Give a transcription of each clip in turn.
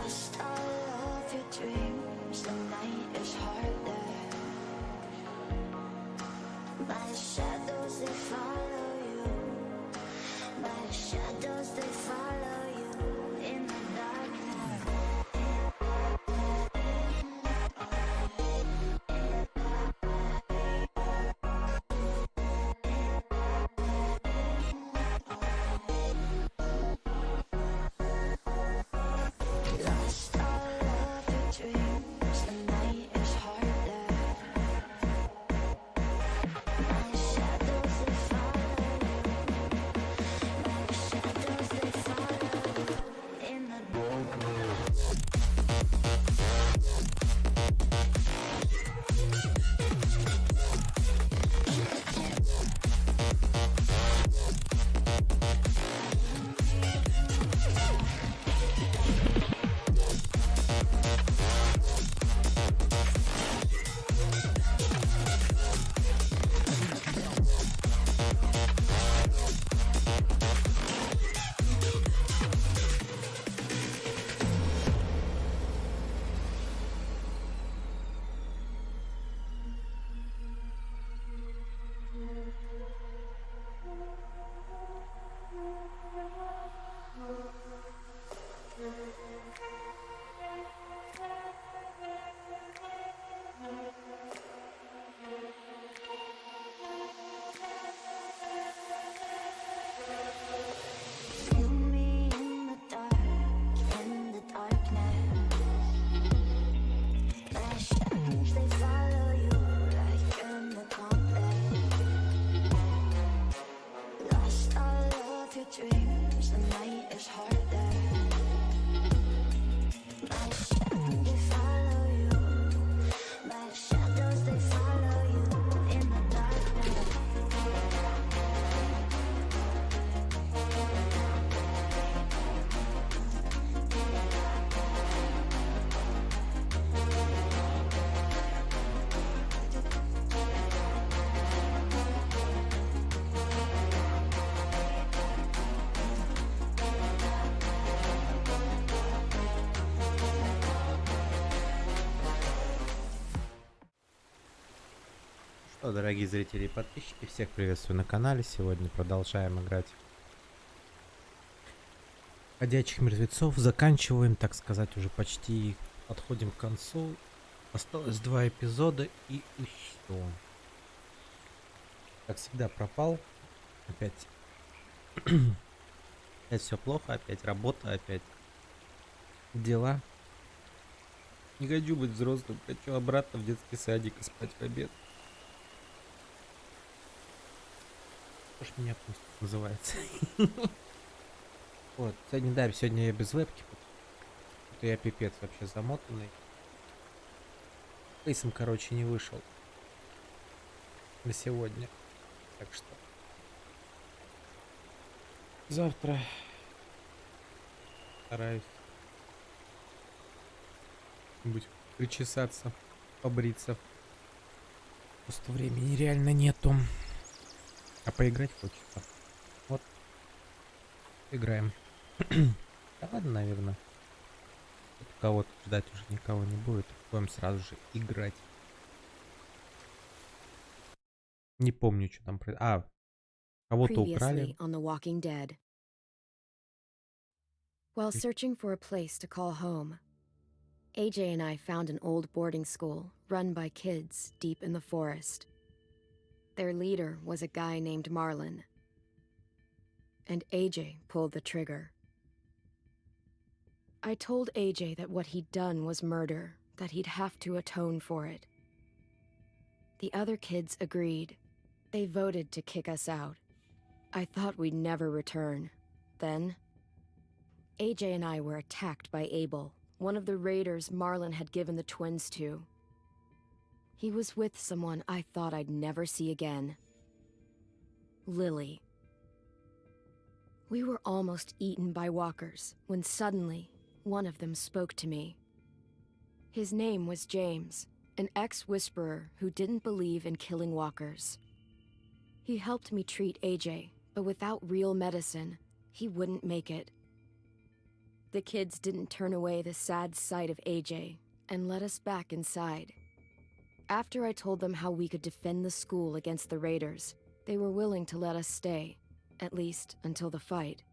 Lost all of your dreams, the night is harder. My shadows, they follow you. My shadows, they follow you in the darkness. Lost all of your dreams, the night is harder. My shadows, they follow you. My shadows, they follow you in the darkness. Feel me in the darkness. My shadows, they follow you like in the compass. Lost all of your dreams, the night is harder. My shadows, they follow you. My shadows, they follow you in the darkness. Что, дорогие зрители и подписчики, всех приветствую на канале. Сегодня продолжаем играть ходячих мертвецов. Заканчиваем, так сказать, уже почти подходим к концу. Осталось 2 эпизода и все. Как всегда пропал. Опять все плохо, опять работа, опять дела. Не хочу быть взрослым, хочу обратно в детский садик и спать в обед. Что ж меня пусть называется. Вот, сегодня я без вебки. Это я пипец вообще замотанный. Фейсом, короче, не вышел на сегодня. Так что завтра стараюсь быть причесаться, побриться. Просто времени реально нету. А поиграть хочется. Вот. Играем. Да ладно, наверное. Кого-то ждать уже никого не будет. Будем сразу же играть. Не помню, что там произошло. А, кого-то украли. Previously on The Walking Dead. While searching for a place to call home, AJ and I found an old boarding school run by kids deep in the forest. Their leader was a guy named Marlin. And AJ pulled the trigger. I told AJ that what he'd done was murder, that he'd have to atone for it. The other kids agreed. They voted to kick us out. I thought we'd never return. Then, AJ and I were attacked by Abel, one of the raiders Marlin had given the twins to. He was with someone I thought I'd never see again. Lily. We were almost eaten by walkers when suddenly one of them spoke to me. His name was James, an ex-whisperer who didn't believe in killing walkers. He helped me treat AJ, but without real medicine, he wouldn't make it. the kids didn't turn away the sad sight of AJ and let us back inside. After I told them how we could defend the school against the raiders, they were willing to let us stay, at least until the fight.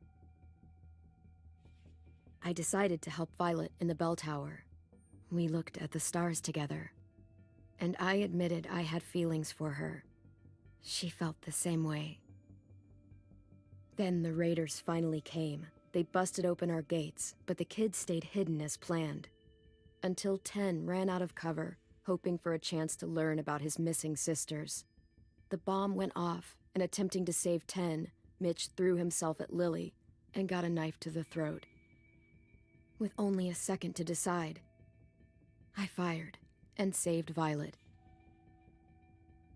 I decided to help Violet in the bell tower. We looked at the stars together, and I admitted I had feelings for her. She felt the same way. Then the raiders finally came. They busted open our gates, but the kids stayed hidden as planned. Until 10 ran out of cover, hoping for a chance to learn about his missing sisters. The bomb went off, and attempting to save 10, Mitch threw himself at Lily and got a knife to the throat. With only a second to decide, I fired and saved Violet.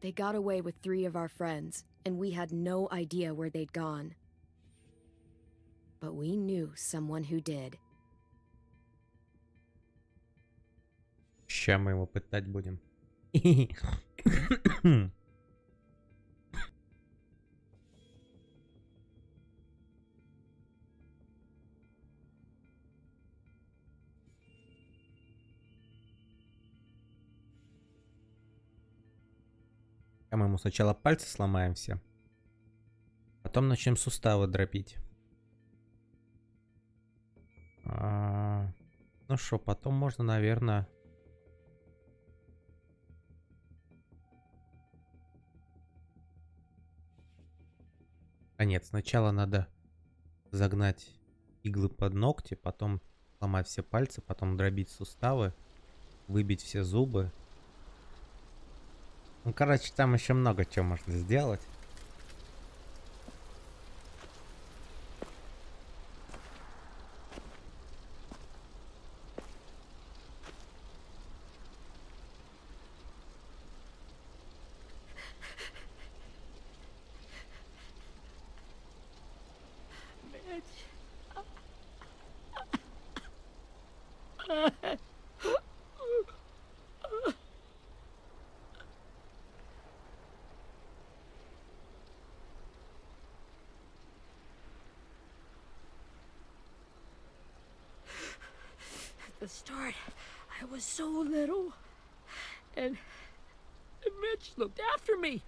They got away with 3 of our friends, and we had no idea where they'd gone. But we knew someone who did. Ща мы его пытать будем. Мы ему сначала пальцы сломаем все, потом начнем суставы дробить. Ну что, потом можно, наверное... А нет, сначала надо загнать иглы под ногти, потом сломать все пальцы, потом дробить суставы, выбить все зубы. Ну, короче, там еще много чего можно сделать. At the start, I was so little, and Mitch looked after me.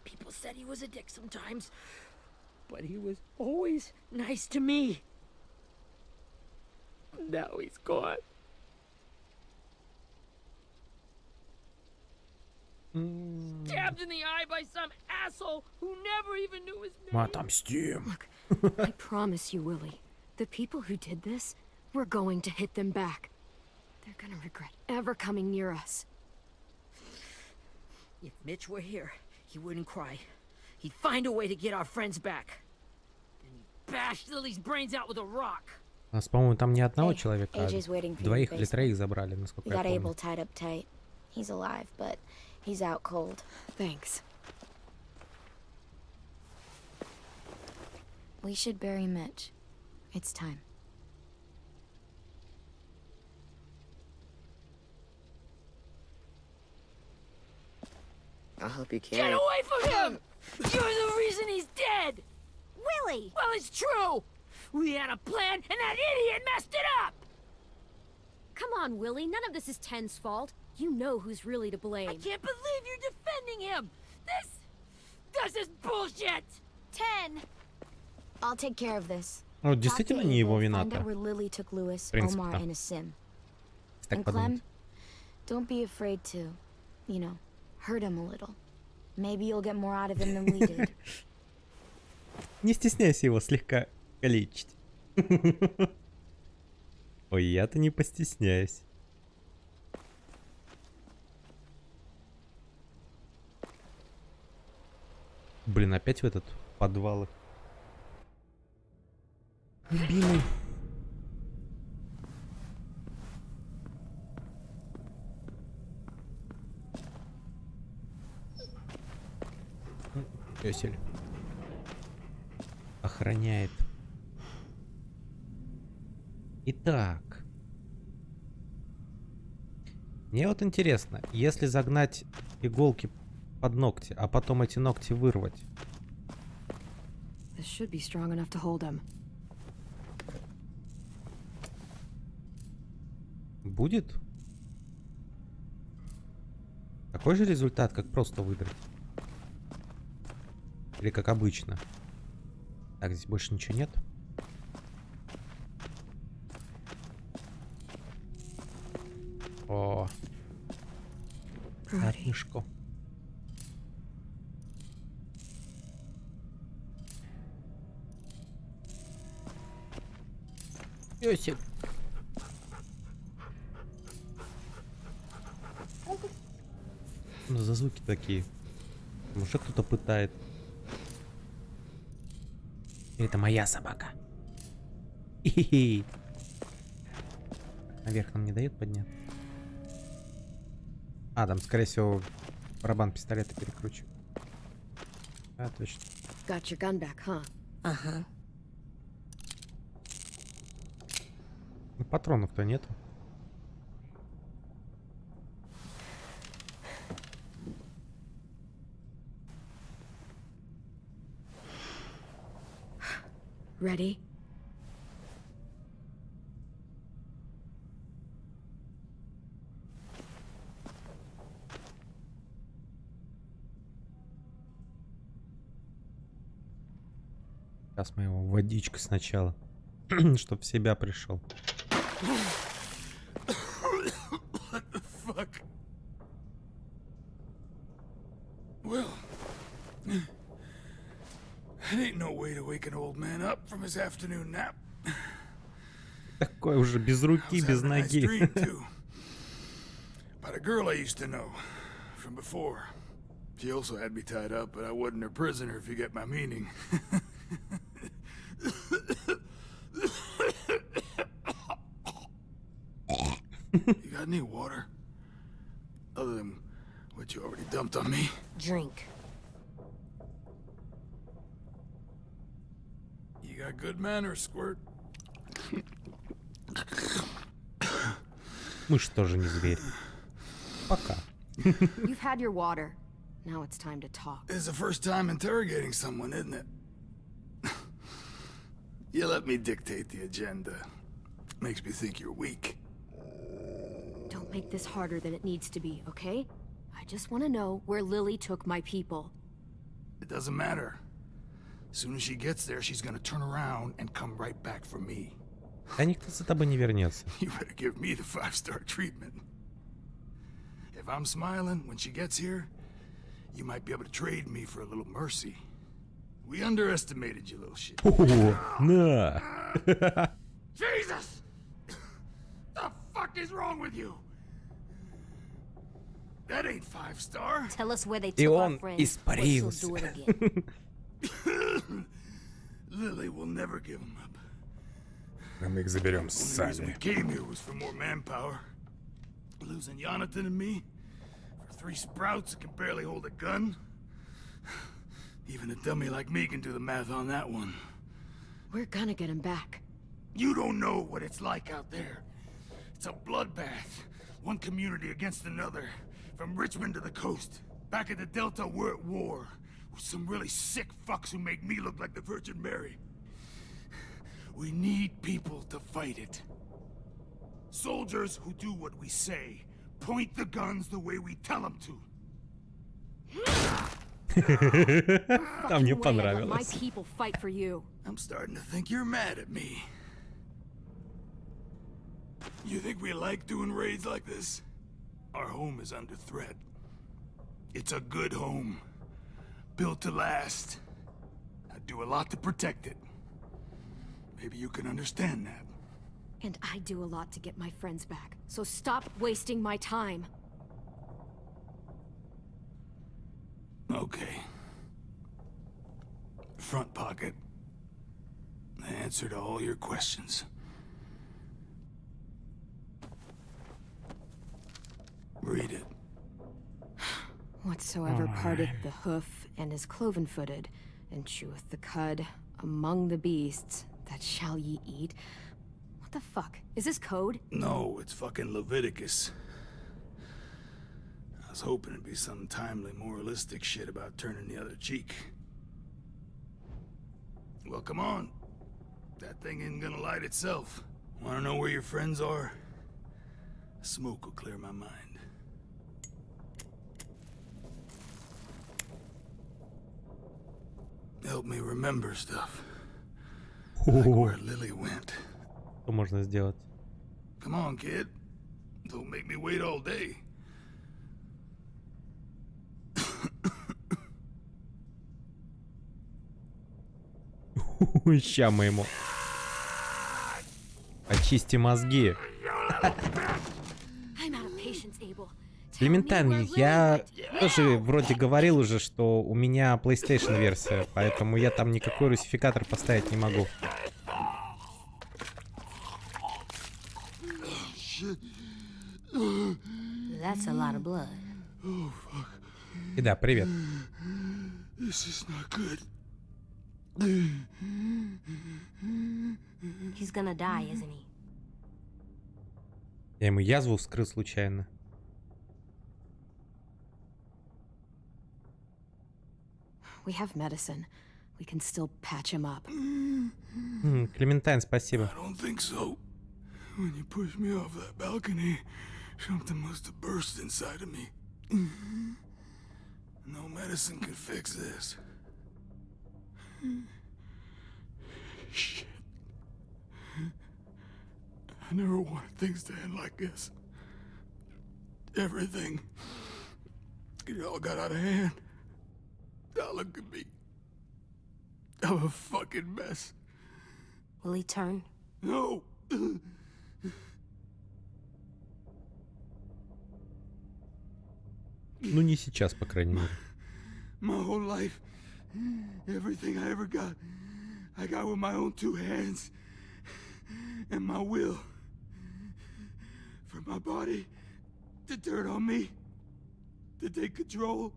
People said he was a dick sometimes, but he was always nice to me. Now he's gone. Stabbed in the eye by some asshole who never even knew his name. Отомстим. Look, I promise you, Willie, the people who did this, we're going to hit them back. They're gonna regret ever coming near us. If Mitch were here, he wouldn't cry. He'd find a way to get our friends back. And he'd bash Lily's brains out with a rock. У нас, по-моему, там не одного Hey, человека, а AJ's waiting for you in двоих the или basement. троих забрали, насколько We я got Abel помню. tied up tight. He's alive, but he's out cold. Thanks. We should bury Mitch. It's time. I'll help you Get carry. away from him! You're the reason he's dead! Willie! Well, it's true! We had a plan, and that idiot messed it up! Come on, Willie, none of this is Ten's fault. You know who's really to blame. I can't believe you're defending him! This is bullshit! 10! I'll take care of this. Ну, Talk to действительно не Abel, его find вина-то. out where Lily took Lewis, принципе, Omar, да. and a sim. Если так And подумать. Clem, don't be afraid to, you know, hurt him a little. Maybe you'll get more out of him than we did. Не стесняйся его слегка калечить. Ой, я-то не постесняюсь. Блин, опять в этот подвал. Любимый. Весель. Охраняет. Итак. Мне вот интересно, если загнать иголки под ногти, а потом эти ногти вырвать. This should be strong enough to hold him. Будет? Такой же результат, как просто выдрать? Или как обычно? Так, здесь больше ничего нет. О, книжку. Йосип. Ну, за звуки такие. Может, кто-то пытает. Это моя собака. Хи-хи. Наверх нам не дает подняться. А, там, скорее всего, барабан пистолета перекручивает. А, точно. Got your gun back, huh? Uh-huh. Ну, патронов-то нету. Ready? Сейчас мы его водичкой сначала, чтоб в себя пришел. What the fuck? Well, that ain't no way to wake an old man up from his afternoon nap. Такой уже без I руки, was без having a nice ноги. dream, too. About a girl I used to know from before. She also had me tied up, but I wasn't her prisoner, if you get my meaning. You got any water? Other than what you already dumped on me? Drink. You got good manners, Squirt. Мышь тоже не зверь. Пока. You've had your water. Now it's time to talk. It's the first time interrogating someone, isn't it? You let me dictate the agenda. Makes me think you're weak. Don't make this harder than it needs to be, okay? I just want to know where Lily took my people. It doesn't matter. As soon as she gets there, she's gonna turn around and come right back for me. Да никто за тобой не вернется. You better give me the 5-star treatment. If I'm smiling when she gets here, you might be able to trade me for a little mercy. We underestimated you, little shit. О, на! Jesus! The fuck is wrong with you? That ain't 5-star. Tell us where they И took our он friends, or she'll испарился. do it again. Lily will never give him up. А мы их заберем The reason we came here was for more manpower. Losing Jonathan and me for 3 sprouts that can barely hold a gun. Even a dummy like me can do the math on that one. We're gonna get him back. You don't know what it's like out there. It's a bloodbath. One community against another. From Richmond to the coast. Back at the Delta, we're at war. With some really sick fucks who make me look like the Virgin Mary. We need people to fight it. Soldiers who do what we say. Point the guns the way we tell them to. А мне Fucking way I let my понравилось. people fight for you. I'm starting to think you're mad at me. You think we like doing raids like this? Our home is under threat. It's a good home. Built to last. I'd do a lot to protect it. Maybe you can understand that. And I do a lot to get my friends back. So stop wasting my time. Okay. Front pocket. The answer to all your questions. Read it. Whatsoever parteth the hoof and is cloven-footed, and cheweth the cud among the beasts, that shall ye eat. What the fuck? Is this code? No, it's fucking Leviticus. I was hoping it'd be some timely moralistic shit about turning the other cheek. Well, come on. That thing isn't gonna light itself. Wanna know where your friends are? Smoke will clear my mind. Help me remember stuff. Like where Lily went. Что можно сделать? Come on, kid. Don't make me wait all day. Ща мы ему. Очисти мозги. I'm out of patience, Abel. Элементарно, я тоже вроде говорил уже, что у меня PlayStation версия, поэтому я там никакой русификатор поставить не могу. That's a lot of blood. И да, привет. This is not good. He's gonna die, isn't he? Я ему язву вскрыл случайно. We have medicine. We can still patch him up. Клементин, спасибо. I don't think so. When you pushed me off that balcony, something must have burst inside of me. No medicine can fix this. Shit. I never wanted things to end like this. Everything. It all got out of hand. Now look at me. I'm a fucking mess. Will he turn? No. Ну не сейчас, по крайней мере. My whole life, everything I ever got, I got with my own two hands and my will. For my body to turn on me, to take control.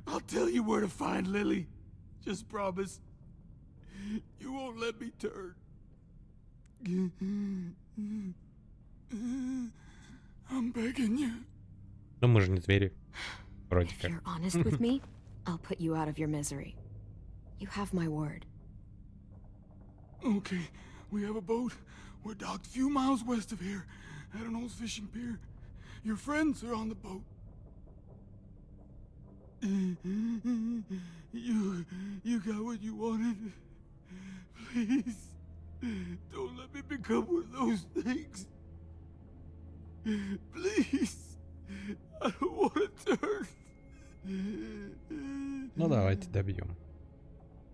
I'll tell you where to find Lily. Just promise. You won't let me turn. I'm begging you. Но мы же не звери. Вроде If как. you're honest with me, I'll put you out of your misery. You have my word. Okay, we have a boat. We're docked a few miles west of here, at an old fishing pier. Your friends are on the boat. You got what you wanted. Please, don't let me become one of those things. Please, I don't want to turn. Ну давайте добьем.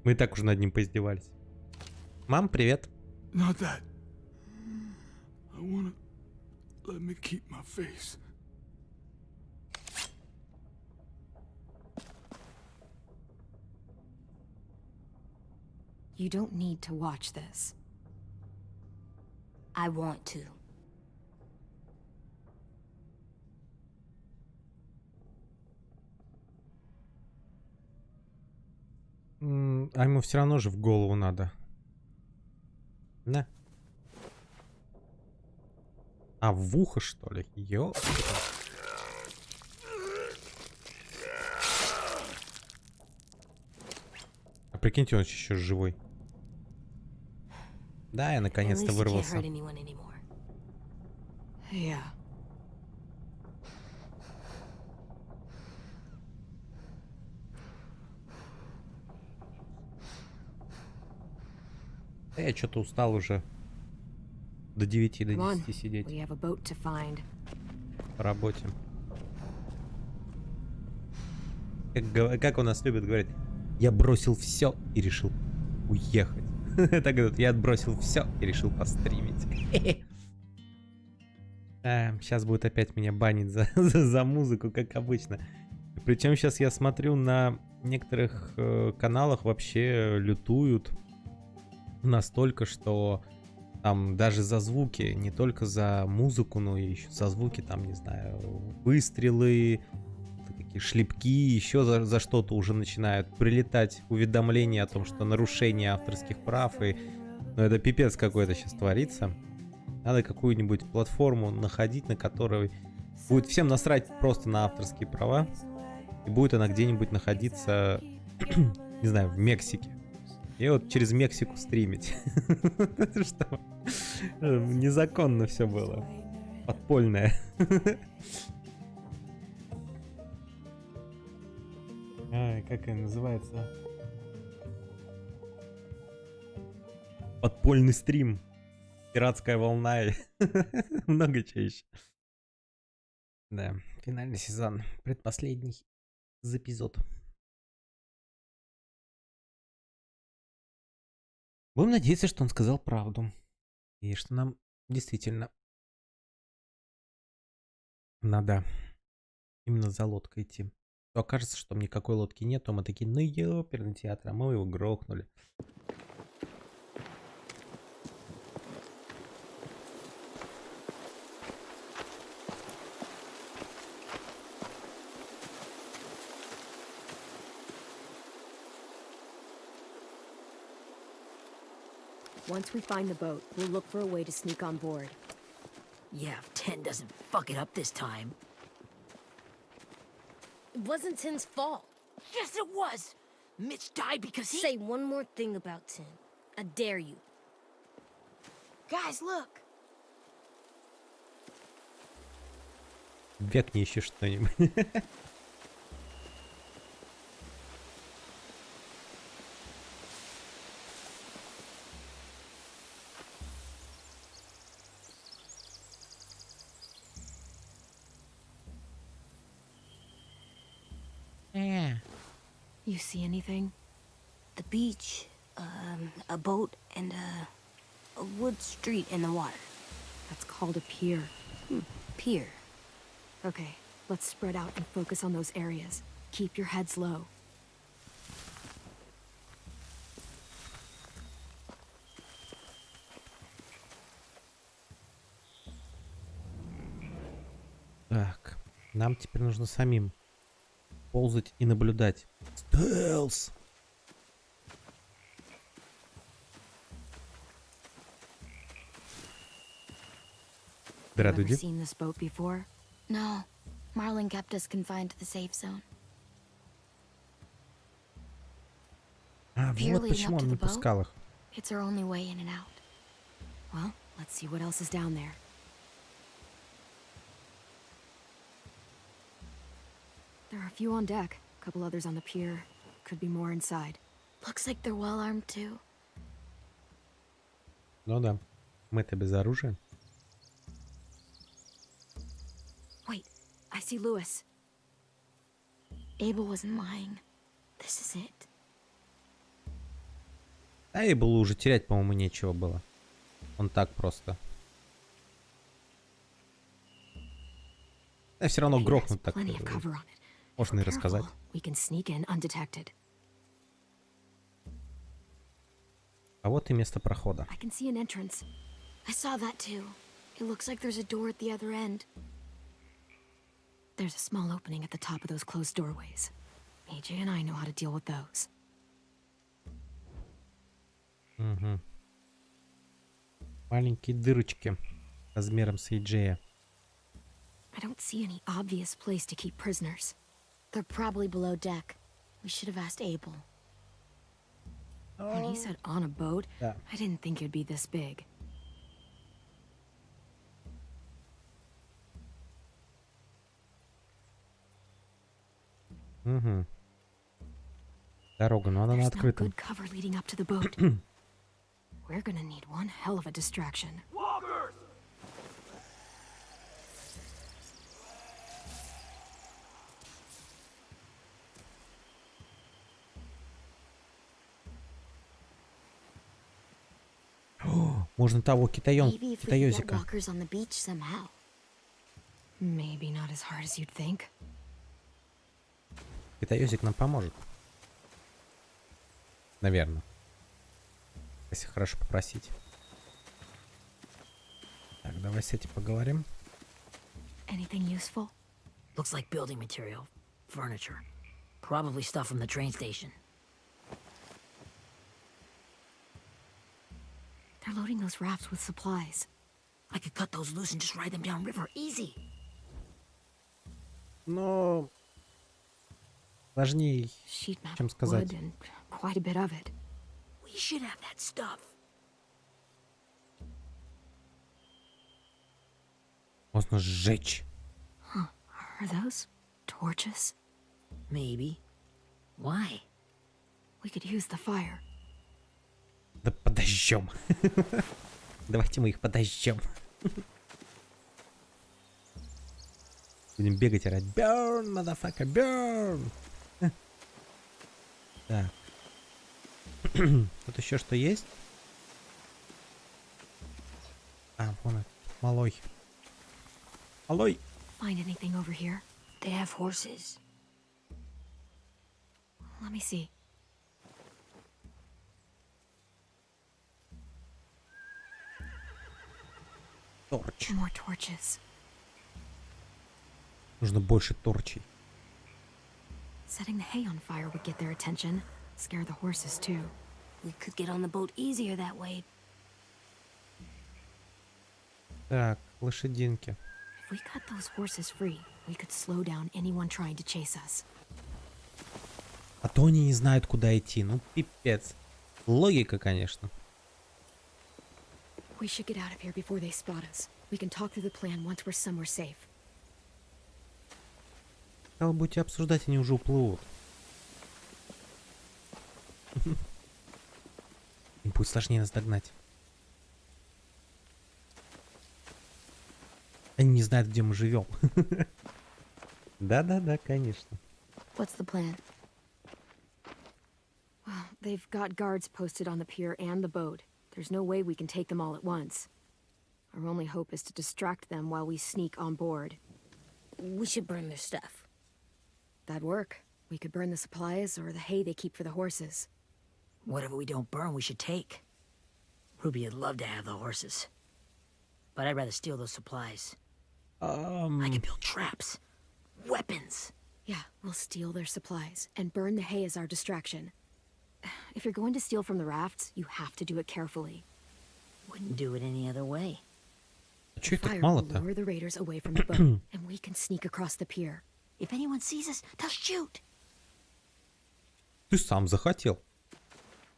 Мы и так уже над ним поиздевались. Мам, привет. Not that. I wanna let me keep my face. You don't need to watch this. I want to. А ему все равно же в голову надо. На. А в ухо, что ли? Ё. А прикиньте, он еще живой. Да, я At наконец-то least he can't вырвался. hurt anyone anymore. Yeah. Да я что-то устал уже. До 9, до Come on. 10 сидеть We have a boat to find. по работе. Как у нас любят говорить, я бросил все и решил уехать. Так говорят, я отбросил все и решил постримить. Сейчас будет опять меня банить за музыку, как обычно. Причем сейчас я смотрю, на некоторых каналах вообще лютуют настолько, что там даже за звуки, не только за музыку, но и еще за звуки, там, не знаю, выстрелы, такие шлепки, еще за что-то уже начинают прилетать уведомления о том, что нарушение авторских прав, и ну, это пипец какой-то сейчас творится. Надо какую-нибудь платформу находить, на которой будет всем насрать просто на авторские права, и будет она где-нибудь находиться, не знаю, в Мексике. И вот через Мексику стримить. Чтобы незаконно все было. Подпольная. Ай, как она называется? Подпольный стрим. Пиратская волна. Много чего еще. Да, финальный сезон. Предпоследний эпизод. Будем надеяться, что он сказал правду. И что нам действительно надо именно за лодкой идти. То окажется, что никакой лодки нет, то мы такие, ну ёперный театр, а мы его грохнули. Once we find the boat, we'll look for a way to sneak on board. Yeah, if Tin doesn't fuck it up this time. It wasn't Tin's fault. Yes, it was! Mitch died because he... Say one more thing about Tin. I dare you. Guys, look! Векни еще что-нибудь. You see anything? The beach, a boat, and a wood street in the water. That's called a pier. Pier. Okay, let's spread out and focus on those areas. Keep your heads low. Так, нам теперь нужно самим ползать и наблюдать. Стелс! Ever Здравствуйте. seen this boat before? No, Marlin kept us confined to the safe zone. А, Pier вот leading почему up to он не the boat? пускал их. It's our only way in and out. Well, let's see what else is down there. There are a few on deck, a couple others on the pier. Could be more inside. Looks like they're well armed too. Ну да, мы-то без оружия. Wait, I see Lewis. Abel wasn't lying. This is it. А и было уже терять, по-моему, нечего было. Он так просто. А все равно He has грохнут так. plenty of cover on it. If Можно и we're рассказать. careful, we can sneak in undetected. А вот и место прохода. I can see an entrance. I saw that too. It looks like there's a door at the other end. There's a small opening at the top of those closed doorways. AJ and I know how to deal with those. Угу. Маленькие дырочки размером с Эйджея. I don't see any obvious place to keep prisoners. They're probably below deck. We should have asked Abel. When he said on a boat, Да. I didn't think it'd be this big. Угу. Дорога, но она на There's no открытом. good cover leading up to the boat. We're gonna need one hell of a distraction. О, можно того Maybe if we could get китаёзика. walkers on the beach somehow. Maybe not as hard as you'd think. Китаёзик нам поможет. Наверное. Если хорошо попросить. Так, давай с этим поговорим. Anything useful? Looks like building material. Furniture. Probably stuff from the train station. They're loading those rafts with supplies. I could cut those loose and just ride them downriver. Easy. Но сложнее, Sheet metal, чем сказать. wood, and quite a bit of it. We should have that stuff. Можно сжечь. Are those torches? Maybe. Why? We could use the fire. Да подожжем. Давайте мы их подожжем. Будем бегать и орать. Burn, motherfucker, burn. Так. Тут еще что есть? А, вон он. Малой. Малой. Find anything over here? They have horses. Let me see. Торч. More torches. Нужно больше торчей. Setting the hay on fire would get their attention. Scare the horses too. We could get on the boat easier that way. Так, лошадинки. If we cut those horses free, we could slow down anyone trying to chase us. А то они не знают, куда идти. Ну, пипец. Логика, конечно. We should get out of here before they spot us. We can talk through the plan once we're somewhere safe. Когда вы будете обсуждать, они уже уплывут. Им будет сложнее нас догнать. Они не знают, где мы живем. Да-да-да, конечно. What's the plan? Well, they've got guards posted on the pier and the boat. There's no way we can take them all at once. Our only hope is to distract them while we sneak on board. We should burn their stuff. That'd work. We could burn the supplies or the hay they keep for the horses. Whatever we don't burn, we should take. Ruby would love to have the horses. But I'd rather steal those supplies. I can build traps. Weapons. Yeah, we'll steal their supplies and burn the hay as our distraction. If you're going to steal from the rafts, you have to do it carefully. Wouldn't do it any other way. А чё их так Fire will мало-то? lure the raiders away from the boat, and we can sneak across the pier. If anyone sees us, they'll shoot. Ты сам захотел.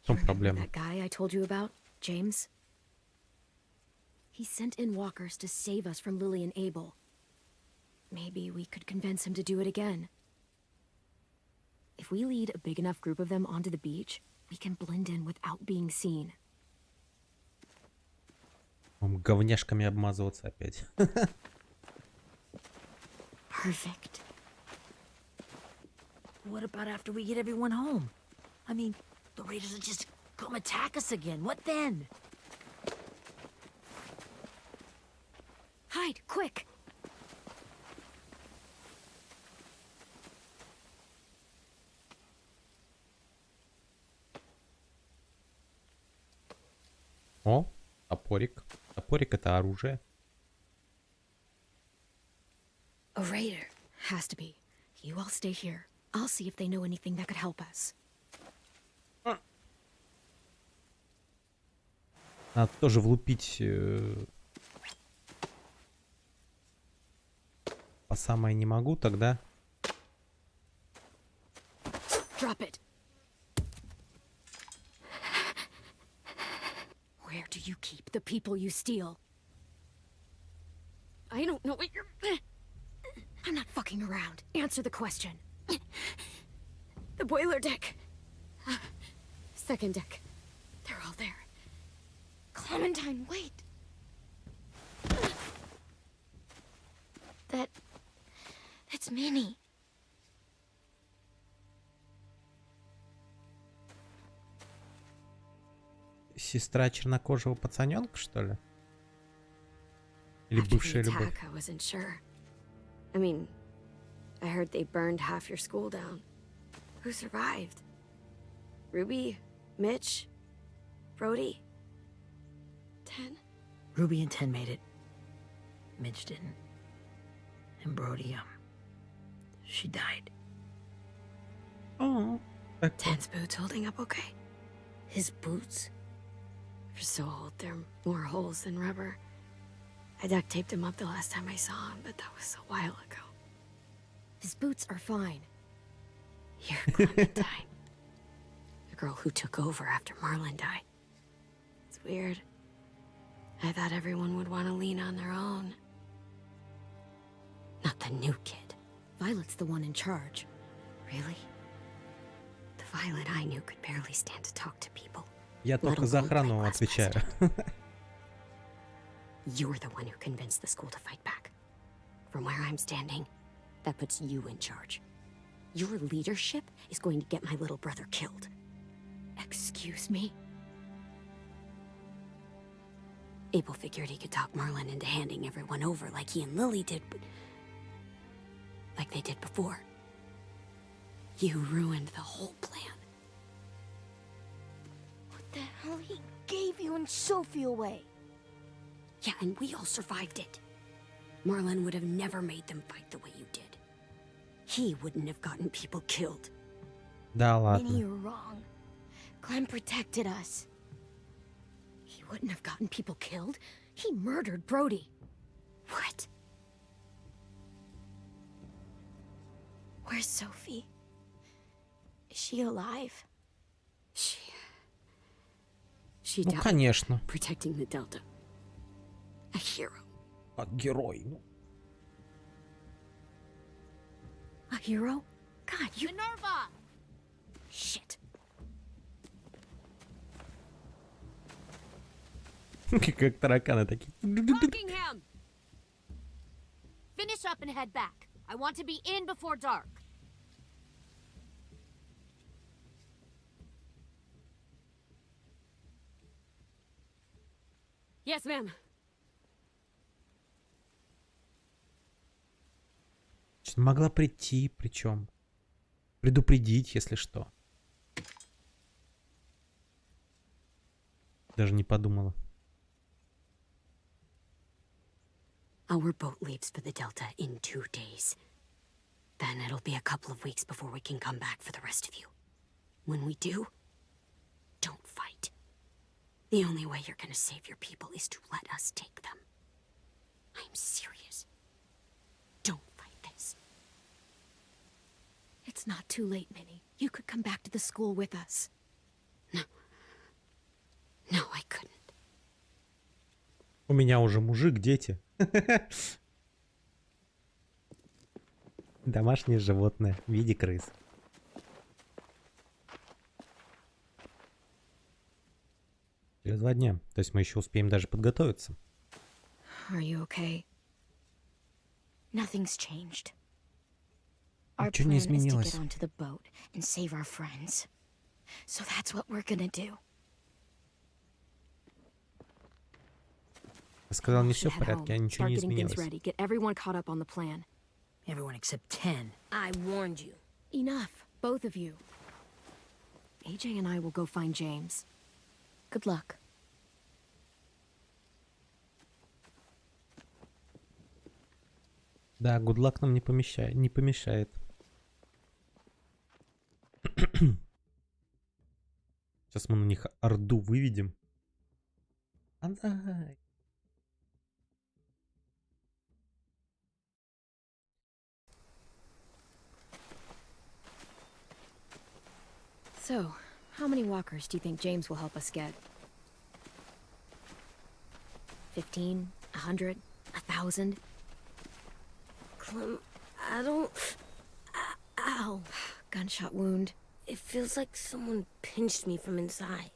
В чем You remember проблема? that guy I told you about, James? He sent in walkers to save us from Lily and Abel. Maybe we could convince him to do it again. If we lead a big enough group of them onto the beach, we can blend in without being seen. Говняшками обмазываться опять. Perfect. What about after we get everyone home? I mean, the raiders will just come attack us again. What then? Hide, quick! О, топорик. Топорик — это оружие. A raider. Has to be. You all stay here. I'll see if they know anything that could help us. Надо тоже влупить по самое не могу, тогда... Drop it. Where do you keep the people you steal? I don't know what you're... I'm not fucking around. Answer the question. The boiler deck. Second deck. They're all there. Clementine, wait. That's Minnie. Сестра чернокожего пацаненка, что ли? Или After the бывшая любовь? attack, I wasn't sure. I mean, I heard they burned half your school down. Who survived? Ruby? Mitch? Brody? 10? Ruby and 10 made it. Mitch didn't. And Brody, she died. О, так. 10's boots holding up okay? His boots? They're so old, they're more holes than rubber. I duct taped him up the last time I saw him, but that was a while ago. His boots are fine. You're Clementine. The girl who took over after Marlon died. It's weird. I thought everyone would want to lean on their own. Not the new kid. Violet's the one in charge. Really? The Violet I knew could barely stand to talk to people. Я только за охрану отвечаю. You're the one who convinced the school to fight back. From where I'm standing, that puts you in charge. Your leadership is going to get my little brother killed. Excuse me? Abel figured he could talk Marlin into handing everyone over like he and Lily did, but like they did before. You ruined the whole plan. What the hell? He gave you and Sophie away. Yeah, and we all survived it. Marlin would have never made them fight the way you did. He wouldn't have gotten people killed. Да Minnie, ладно. you're wrong. Clem protected us. He wouldn't have gotten people killed. He murdered Brody. What? Where's Sophie? Is she alive? She Ну, died конечно. protecting the Delta. A hero. Как герой. Ну, A hero? God, you... Minerva! Shit. как тараканы такие. Rockingham! Finish up and head back. I want to be in before dark. Yes, ma'am. Могла прийти, причем. Предупредить, если что. Даже не подумала. Our boat leaves for the Delta in 2 days. Then it'll be a couple of weeks before we can come back for the rest of you. When we do, don't fight. The only way you're gonna save your people is to let us take them. I'm serious. Don't fight this. It's not too late, Minnie. You could come back to the school with us. No, I couldn't. У меня уже мужик, дети. Домашнее животное в виде крыс. Через 2 дня. То есть мы еще успеем даже подготовиться. Are you okay? Nothing's changed. Our Ничего plan не is to изменилось. get onto the boat and save our friends. So that's what we're gonna do. Я сказал, не все Should в head порядке, а home, ничего start не getting things изменилось. ready, get everyone caught up on the plan. Everyone except 10. I warned you. Enough, both of you. AJ and I will go find James. Good luck. Да, гудлак нам не помешает. Сейчас мы на них орду выведем. Андай. So, how many walkers do you think James will help us get? 15? 100? 1,000? Clem, I don't... Ow. Gunshot wound. It feels like someone pinched me from inside.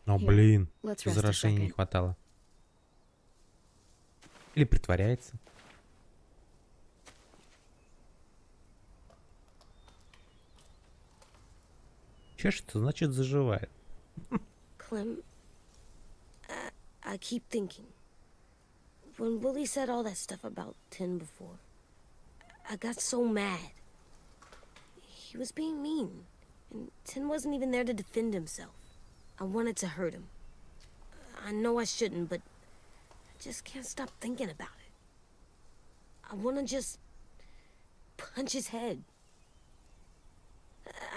О, Here, блин, let's всё rest a заражения не second. хватало. Или притворяется. Чешется, значит заживает. Clem, I keep thinking. When Willie said all that stuff about Tin before, I got so mad. He was being mean, and Tin wasn't even there to defend himself. I wanted to hurt him. I know I shouldn't, but I just can't stop thinking about it. I want to just punch his head.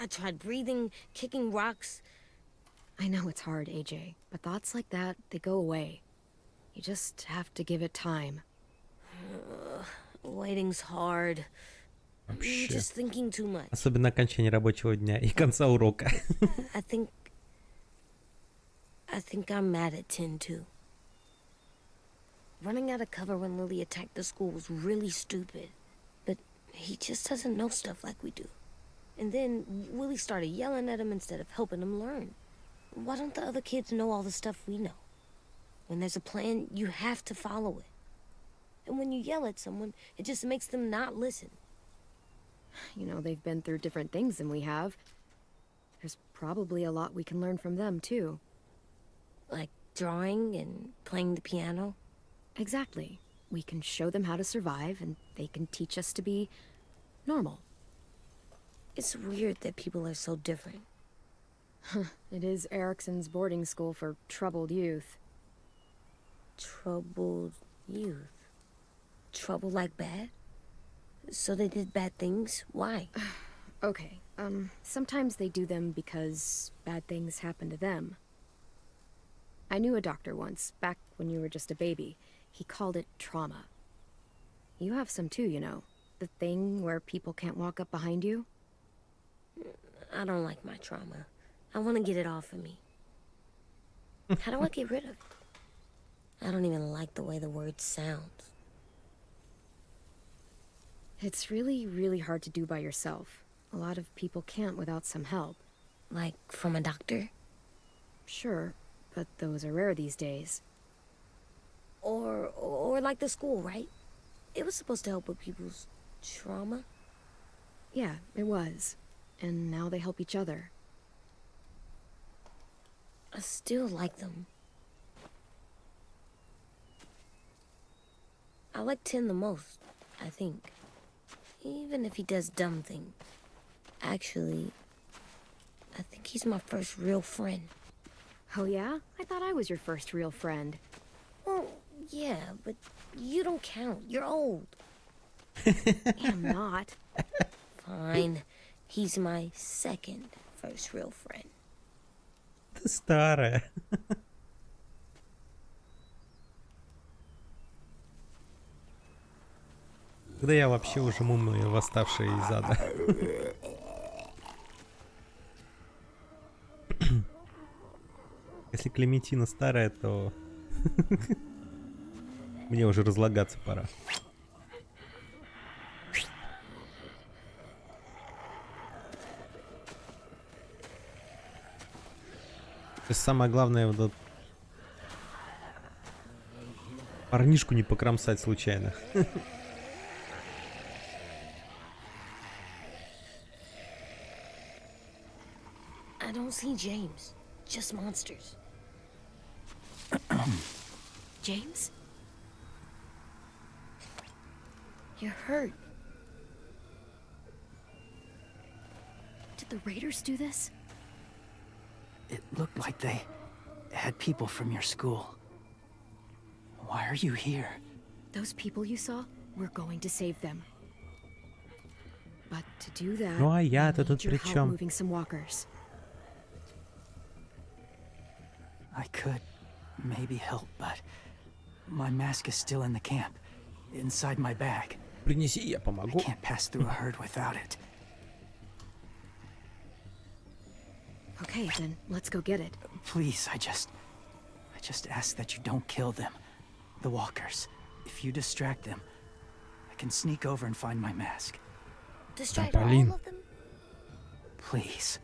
I tried breathing, kicking rocks. I know it's hard, AJ, but thoughts like that, they go away. You just have to give it time. Waiting's hard. I'm Вообще. just thinking too much. Особенно окончание рабочего дня и конца урока. I think I'm mad at Tin too. Running out of cover when Lily attacked the school was really stupid. But he just doesn't know stuff like we do. And then Willie started yelling at him instead of helping him learn. Why don't the other kids know all the stuff we know? When there's a plan, you have to follow it. And when you yell at someone, it just makes them not listen. You know, they've been through different things than we have. There's probably a lot we can learn from them, too. Like drawing and playing the piano. Exactly. We can show them how to survive, and they can teach us to be normal. It's weird that people are so different. It is Erickson's boarding school for troubled youth. Troubled youth? Trouble like bad? So they did bad things? Why? Okay, sometimes they do them because bad things happen to them. I knew a doctor once, back when you were just a baby. He called it trauma. You have some too, you know. The thing where people can't walk up behind you. I don't like my trauma. I want to get it off of me. How do I get rid of it? I don't even like the way the word sounds. It's really, really hard to do by yourself. A lot of people can't without some help. Like from a doctor? Sure, but those are rare these days. Or like the school, right? It was supposed to help with people's trauma. Yeah, it was. And now they help each other. I still like them. I like Tin the most, I think. Even if he does dumb things. Actually, I think he's my first real friend. Oh yeah? I thought I was your first real friend. Well, yeah, but you don't count. You're old. I'm not. Fine. He's my second first real friend. Ты старая. Когда я вообще уже мумия, восставшая из ада. Если Клементина старая, то мне уже разлагаться пора. То есть самое главное, вот этот парнишку не покромсать случайно. I don't see James. Just monsters. James? You're hurt. Did the Raiders do this? It looked like they had people from your school. Why are you here? Those people you saw, we're going to save them. But to do that, Ну а я-то we тут need your при help чем? moving some walkers. I could maybe help, but my mask is still in the camp, inside my bag. Принеси, я I помогу. can't pass through a herd without it. Okay, then let's go get it. Please, I just ask that you don't kill them. The walkers. If you distract them, I can sneak over and find my mask. Distract Блин. all of them? Please.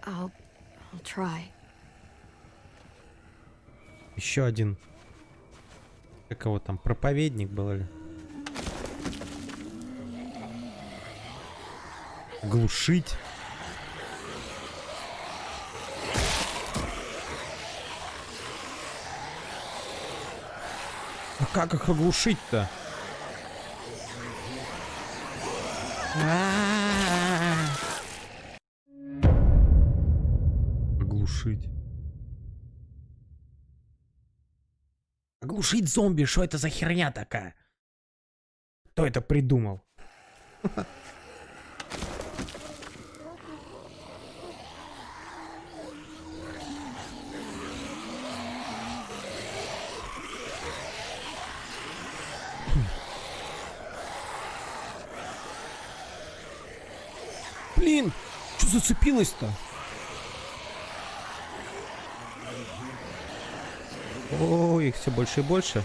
I'll try. Еще один. Как его там, проповедник был ли? Глушить. А как их оглушить-то? Оглушить. Оглушить зомби, что это за херня такая? Кто это придумал? Блин, что зацепилось-то? О, их все больше и больше.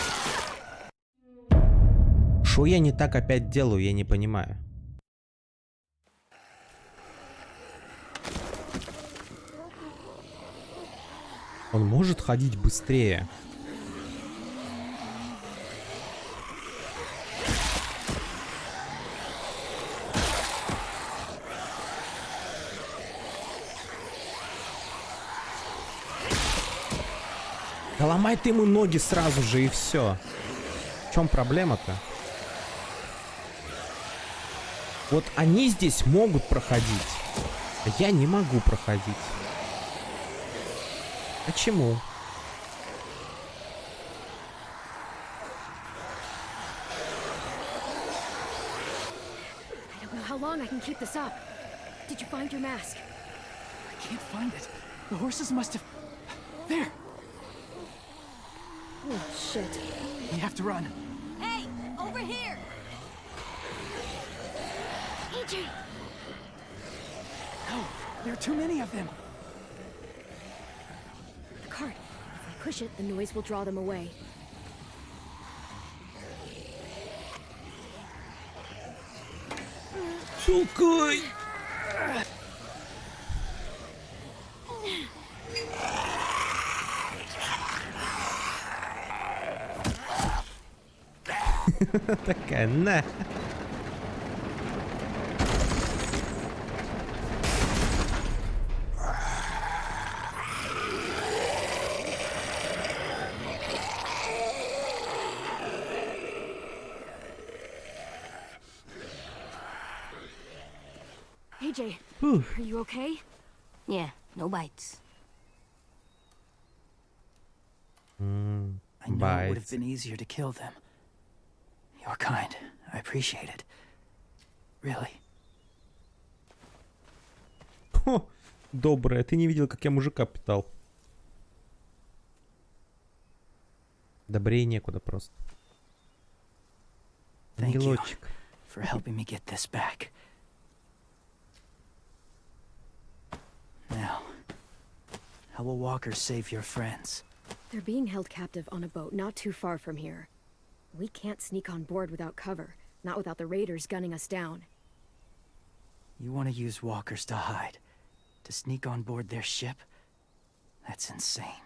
Что я не так опять делаю, я не понимаю. Он может ходить быстрее. Да ломай ты ему ноги сразу же и все. В чем проблема-то? Вот они здесь могут проходить, а я не могу проходить. Почему? I don't know how long I can keep this up. Did you find your mask? I can't find it. The horses must have... There! Oh, shit. We have to run. Hey, over here! AJ! No, there are too many of them. The cart. If I push it, the noise will draw them away. Сукой! Такая, на! AJ, Whew. are you okay? Yeah, no bites. I know it would Bites. have been easier to kill them. You're kind. I appreciate it. Really. Хо, добрая, ты не видел, как я мужика пытал. Добрее некуда просто. Thank you Ангелочек. for helping me get this back. Now, how will walkers save your friends? They're being held captive on a boat not too far from here. We can't sneak on board without cover, not without the raiders gunning us down. You want to use walkers to hide? To sneak on board their ship? That's insane.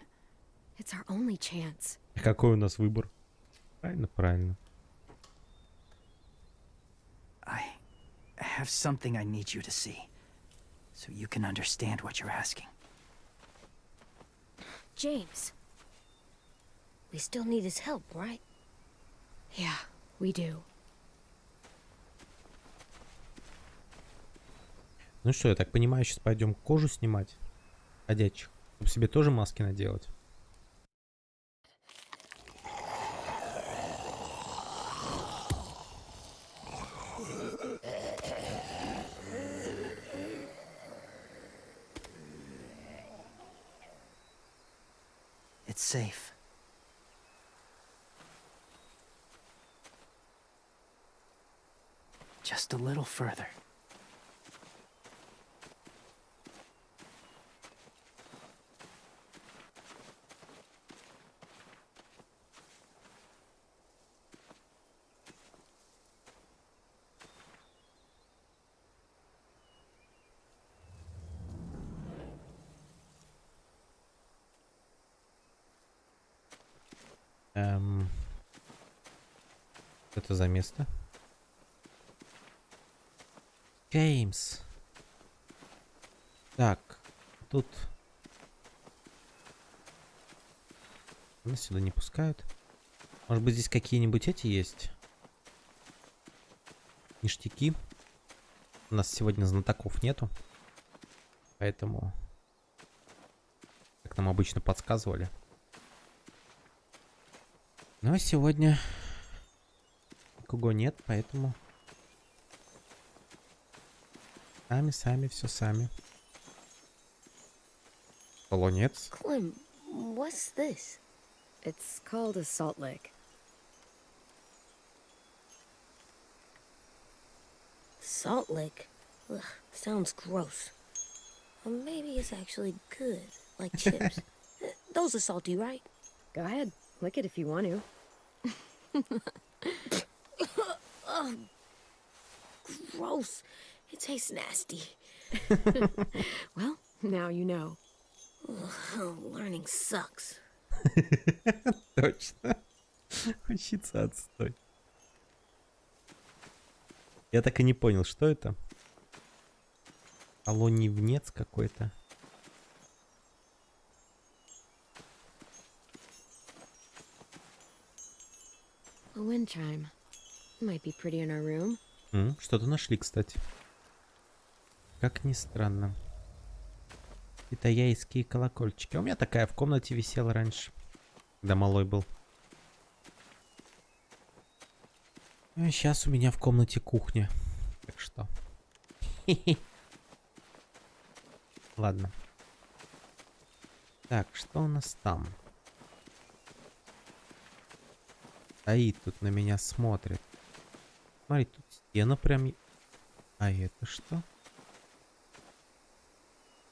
It's our only chance. Какой у нас выбор? Правильно, правильно. I have something I need you to see, so you can understand what you're asking. James. We still need his help, right? Yeah, we do. Ну что, я так понимаю, сейчас пойдем кожу снимать ходячих, чтобы себе тоже маски наделать. It's safe. Just a little further. Что это за место? Games. Так, тут... Нас сюда не пускают. Может быть, здесь какие-нибудь эти есть? Ништяки. У нас сегодня знатоков нету. Поэтому... Как нам обычно подсказывали. Но сегодня... Никого нет, поэтому... Сами, все сами. Полонец. Clem, what's this? It's called a salt lick. Salt lick? Ugh, sounds gross. Or maybe it's actually good, like chips. Those are salty, right? Go ahead, lick it if you want to. Ugh, gross. It tastes nasty. Well, now you know. Ugh, learning sucks. Точно. Учиться отстой. Я так и не понял, что это. Полонивнец какой-то. A wind chime. Might be pretty in our room. Что-то нашли, кстати. Как ни странно. Китайские колокольчики. У меня такая в комнате висела раньше, когда малой был. А сейчас у меня в комнате кухня. Так что. Ладно. Так, что у нас там? Стоит тут, на меня смотрит. Смотри, тут стена прям... А это что?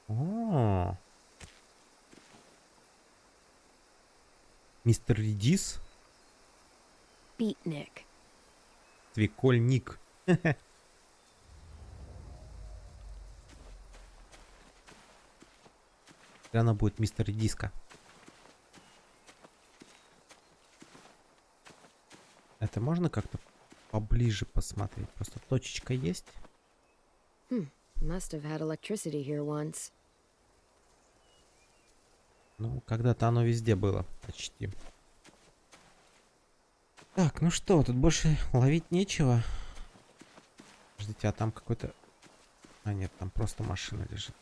О, мистер Редис? Beatnik. Свекольник. Она будет мистер Редиска. Это можно как-то поближе посмотреть? Просто точечка есть? Must have had electricity here once. Ну, когда-то оно везде было, почти. Так, ну что, тут больше ловить нечего. Подождите, а там какой-то... А нет, там просто машина лежит.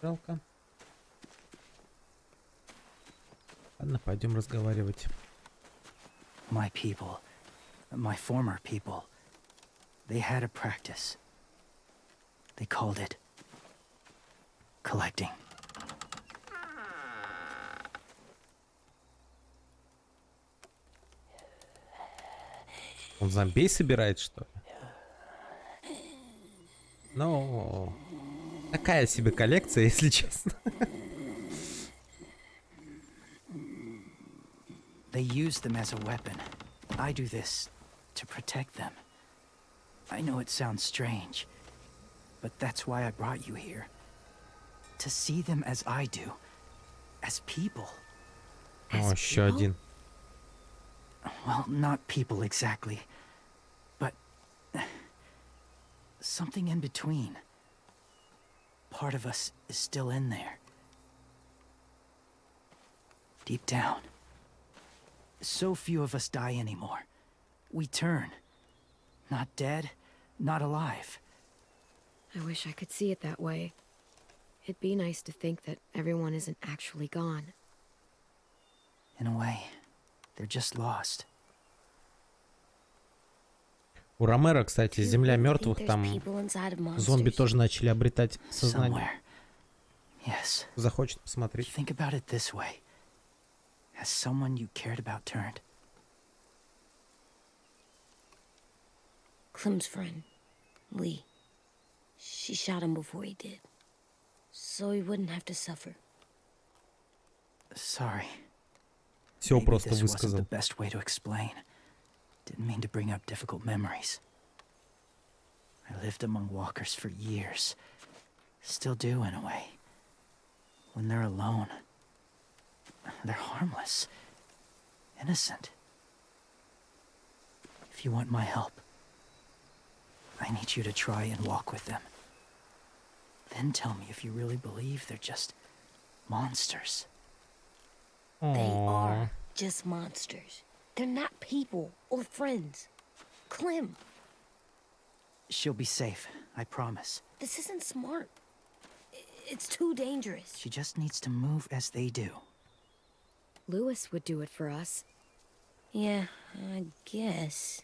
Жалко. Ладно, пойдем разговаривать. My people, my former people, they had a practice. They called it collecting. Он зомбей собирает, что ли? Ну, такая себе коллекция, если честно. They use them as a weapon. I do this to protect them. I know it sounds strange, but that's why I brought you here. To see them as I do, as people. О, еще один. Well, not people exactly, but something in between. Part of us is still in there. Deep down. So few of us die anymore. We turn. Not dead, not alive. I wish I could see it that way. It'd be nice to think that everyone isn't actually gone. In a way, they're just lost. У Ромеро, кстати, земля мертвых, там зомби тоже начали обретать сознание. Yes. Захочет посмотреть. Think about it this way. Has someone you cared about turned? Clem's friend, Lee. She shot him before he did. So he wouldn't have to suffer. Sorry. Все Maybe просто this wasn't высказал. the best way to explain. Didn't mean to bring up difficult memories. I lived among walkers for years. Still do, in a way. When they're alone, they're harmless. Innocent. If you want my help, I need you to try and walk with them. Then tell me if you really believe they're just monsters. They О, are just monsters. They're not people or friends. Clem, She'll be safe, I promise. this isn't smart. It's too dangerous. She just needs to move as they do. Lewis would do it for us. Yeah, I guess.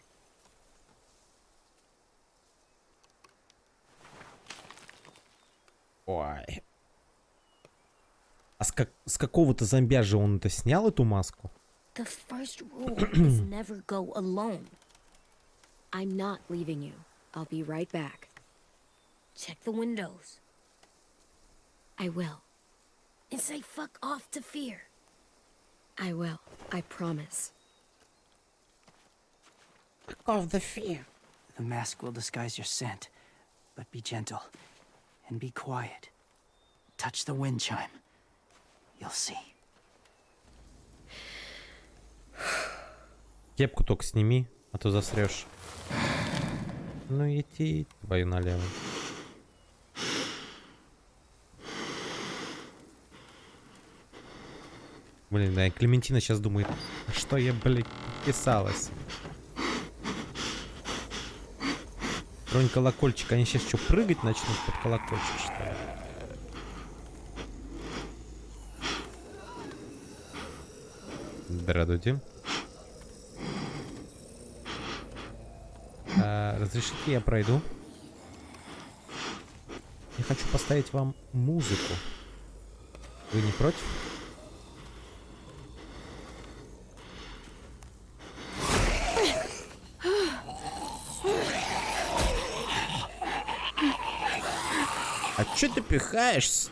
ой. А с какого-то зомбяжа он это снял, эту маску? The first rule is never go alone. I'm not leaving you. I'll be right back. Check the windows. I will. And say fuck off to fear. I will. I promise. Of the fear. The mask will disguise your scent, but be gentle and be quiet. Touch the wind chime. You'll see. Кепку только сними, а то засрешь. Ну идти твою налево. Блин, да, и Клементина сейчас думает, «А что я, блядь, писалась. Тронь колокольчик, они сейчас что, прыгать начнут под колокольчик, что ли? Здравствуйте. Разрешите, я пройду? Я хочу поставить вам музыку. Вы не против? А чё ты пихаешься?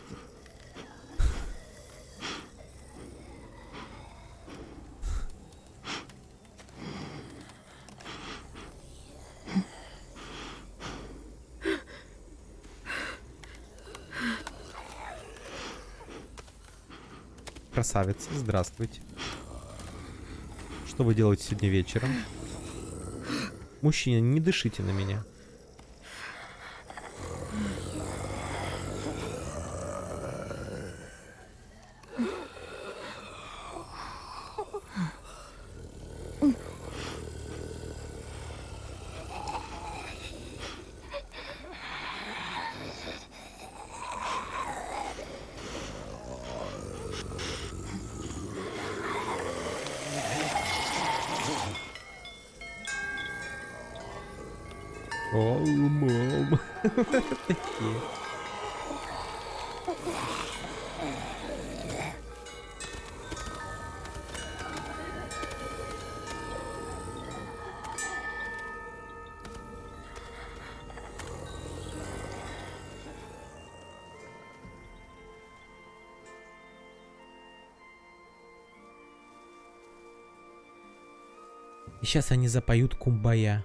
Красавица, здравствуйте. Что вы делаете сегодня вечером? Мужчина, не дышите на меня. О, мам. Такие. И сейчас они запоют кумбая.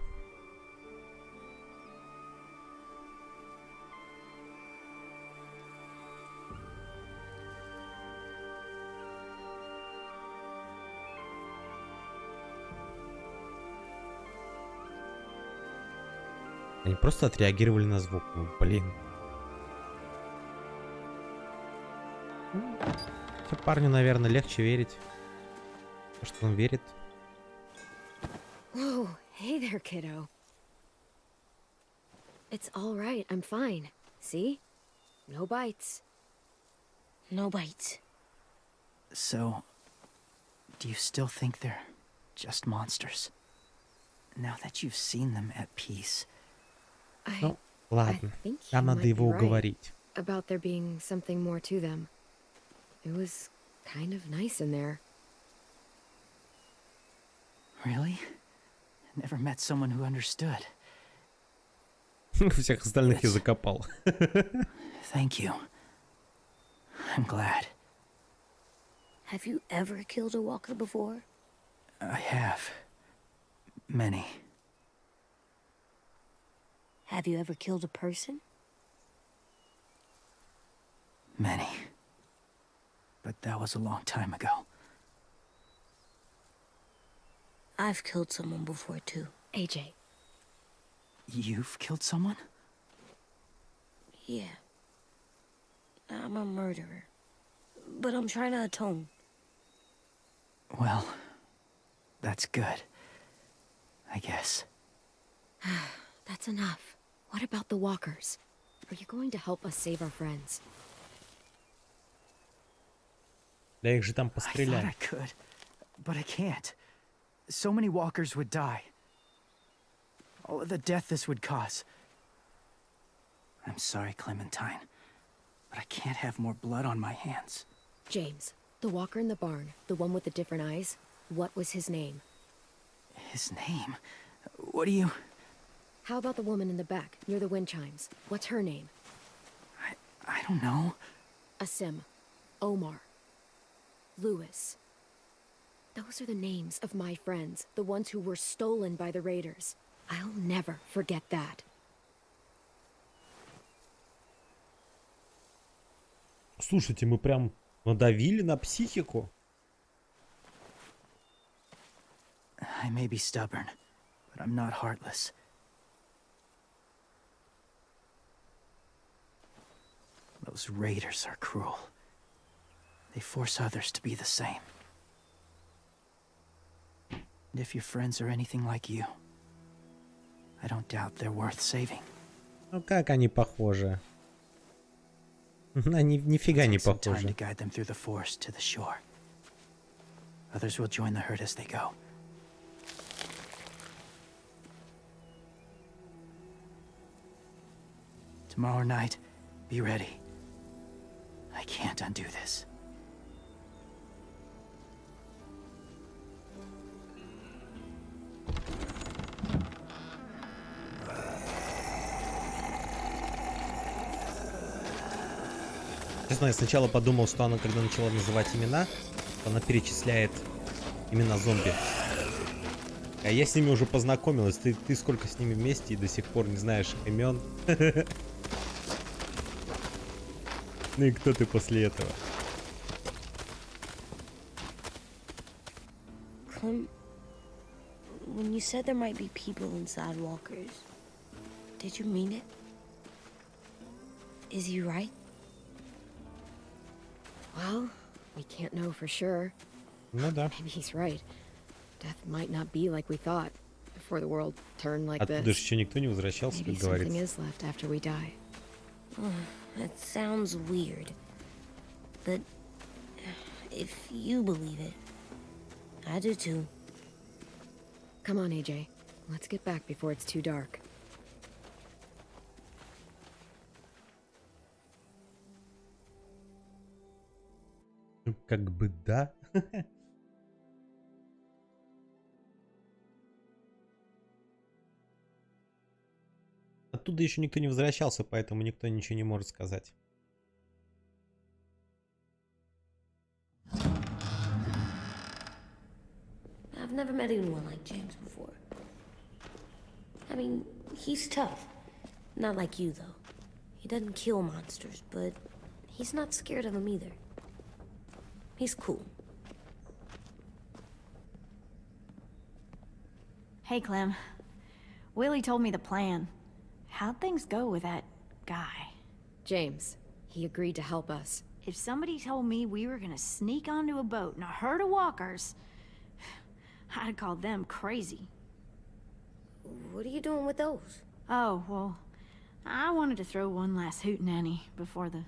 Они просто отреагировали на звук. Ну, блин. Хотя парню, наверное, легче верить. Потому что он верит. Whoa, hey there, kiddo. It's all right. I'm fine. See? No bites. No bites. So, do you still think they're just monsters? Now that you've seen them at peace. Ну, ладно. think Нам you надо might его be right. уговорить. About there being something more to them. It was kind of nice in there. Really? Never met someone who understood. Всех остальных я закопал. Thank you. I'm glad. Have you ever killed a walker before? I have. Many. Have you ever killed a person? Many. But that was a long time ago. I've killed someone before too. AJ, You've killed someone? Yeah. I'm a murderer. But I'm trying to atone. Well, that's good. I guess. That's enough. What about the walkers? Are you going to help us save our friends? Да их же там I thought I постреляли. could, but I can't. So many walkers would die. All of the death this would cause. I'm sorry, Clementine, but I can't have more blood on my hands. James, the walker in the barn, the one with the different eyes, what was his name? His name? What do you... How about the woman in the back, near the wind chimes? What's her name? I don't know. Asim, Omar, Lewis. Those are the names of my friends, the ones who were stolen by the raiders. I'll never forget that. Слушайте, мы прям надавили на психику. I may be stubborn, but I'm not heartless. Those raiders are cruel. They force others to be the same. And if your friends are anything like you, I don't doubt they're worth saving. Ну как они похожи? Они нифига не Take some time похожи. to guide them through the forest to the shore. Others will join the herd as they go. Tomorrow night, be ready. I can't undo this. Честно, я сначала подумал, что она, когда начала называть имена, она перечисляет имена зомби. А я с ними уже познакомилась. Ты сколько с ними вместе и до сих пор не знаешь имен. Ну и кто ты после этого? Clem, when you said there might be people inside walkers, did you mean it? Is he right? Well, we can't know for sure. Ну да. Maybe he's right. Death might not be like we thought before the world turned like Оттуда же this. еще никто не возвращался, Maybe как something говорится. is left after we die. That sounds weird. But if you believe it, I do too. Come on, AJ. Let's get back before it's too dark. Ну, как бы да. Оттуда еще никто не возвращался, поэтому никто ничего не может сказать. I've never met anyone like James before. I mean, he's tough. Not like you, though. He doesn't kill monsters, but he's not scared of them either. He's cool. Hey, Clem. Willie told me the plan. How'd things go with that guy? James, he agreed to help us. If somebody told me we were gonna sneak onto a boat in a herd of walkers, I'd call them crazy. What are you doing with those? Oh, well, I wanted to throw one last hootenanny before the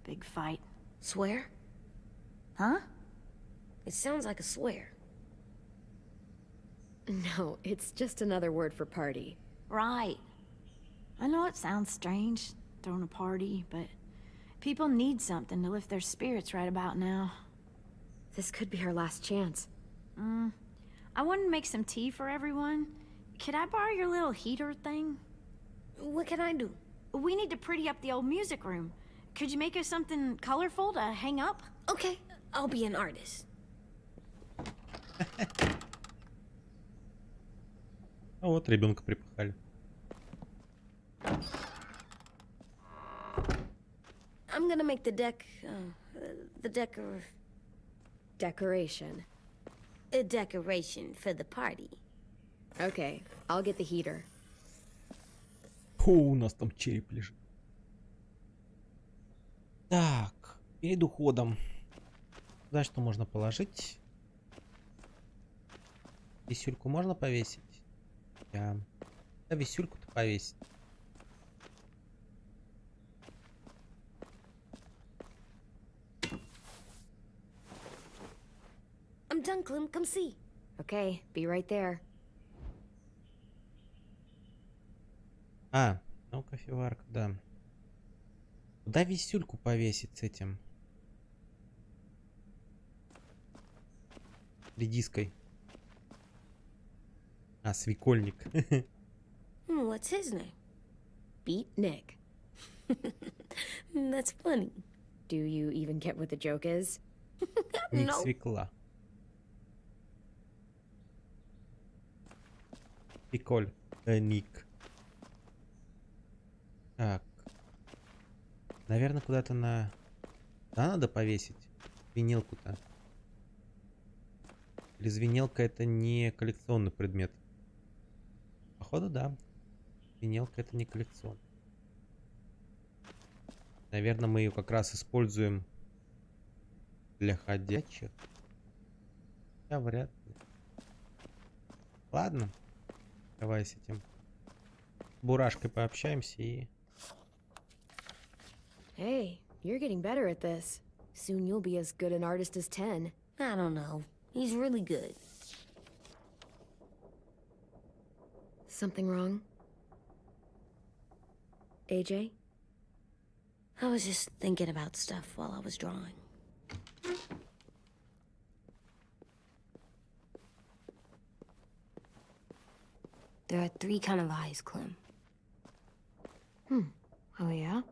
big fight. Swear? Huh? It sounds like a swear. No, it's just another word for party. Right. I know it sounds strange, throwing a party, but people need something to lift their spirits right about now. This could be our last chance. I wanted to make some tea for everyone. Could I borrow your little heater thing? What can I do? We need to pretty up the old music room. Could you make us something colorful to hang up? Okay, I'll be an artist. А вот ребенка припахали. I'm gonna make the Decoration. a decoration for the party. Okay, I'll get the heater. О, у нас там череп лежит. Так, перед уходом. Куда что можно положить? Висюльку можно повесить? Да. Да, висюльку-то повесить. I'm done, Clem. Come see. Okay, be right there. А, ну кофеварка, да. Куда висюльку повесить с этим? Редиской. А, свекольник. What's his name? Beat Nick. That's funny. Do you even get what the joke is? Ник No. свекла. Приколь. Ник. Так. Наверное, куда-то на... Да, надо повесить? Винилку-то. Или звенелка это не коллекционный предмет? Походу, да. Звенелка это не коллекцион. Наверное, мы ее как раз используем для ходячих. Да, вряд ли. Ладно. Давай с этим бурашкой пообщаемся и... Hey, you're getting better at this. Soon you'll be as good an artist as 10. I don't know. He's really good. Something wrong? AJ? I was just thinking about stuff while I was drawing. There are 3 kind of eyes, Clem. Oh, yeah?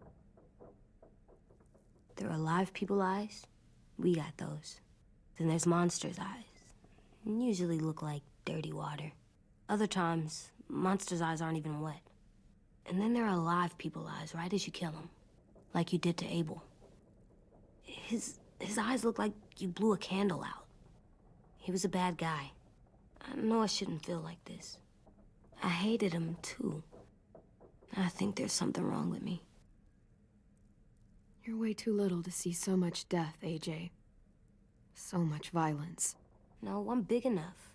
There are live people eyes. We got those. Then there's monsters' eyes. Usually look like dirty water. Other times, monsters' eyes aren't even wet. And then there are live people eyes right as you kill them. Like you did to Abel. His eyes look like you blew a candle out. He was a bad guy. I know I shouldn't feel like this. I hated him, too. I think there's something wrong with me. You're way too little to see so much death, AJ. So much violence. No, I'm big enough.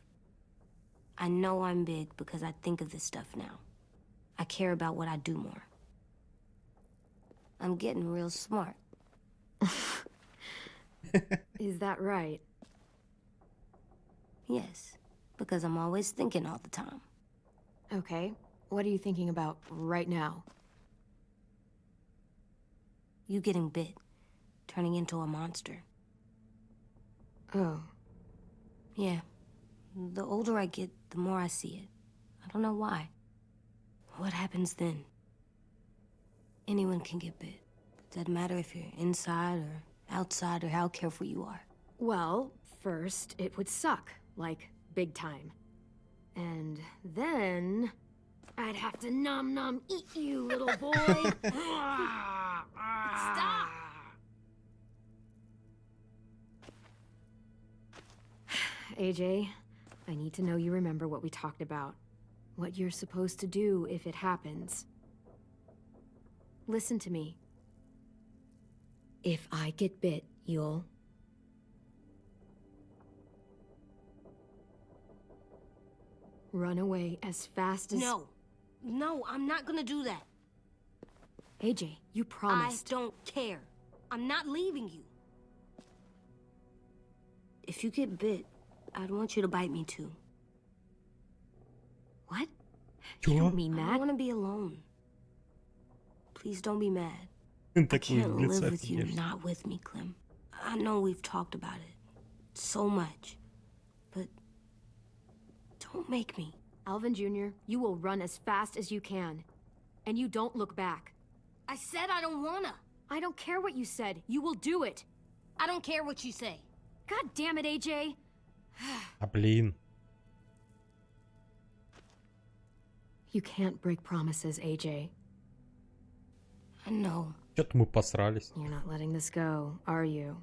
I know I'm big because I think of this stuff now. I care about what I do more. I'm getting real smart. Is that right? Yes, because I'm always thinking all the time. Okay, what are you thinking about right now? You getting bit, turning into a monster. Oh, Yeah, the older I get, the more I see it. I don't know why. What happens then? Anyone can get bit. Doesn't matter if you're inside or outside or how careful you are. well, first it would suck, like big time. And then I'd have to nom eat you, little boy. Stop! AJ, I need to know you remember what we talked about. What you're supposed to do if it happens. Listen to me. If I get bit, you'll... run away as fast as... No, I'm not gonna do that. AJ, you promised. I don't care. I'm not leaving you. If you get bit, I'd want you to bite me too. What? You don't mean I that? want to be alone. Please don't be mad. I Так can't в лицо live with you, офигеешь. not with me, Clem. I know we've talked about it so much, but don't make me. Alvin Jr., you will run as fast as you can. And you don't look back. I said I don't wanna. I don't care what you said. You will do it. I don't care what you say. God damn it, AJ. А блин. You can't break promises, AJ. I know. Что-то мы посрались. You're not letting this go, are you?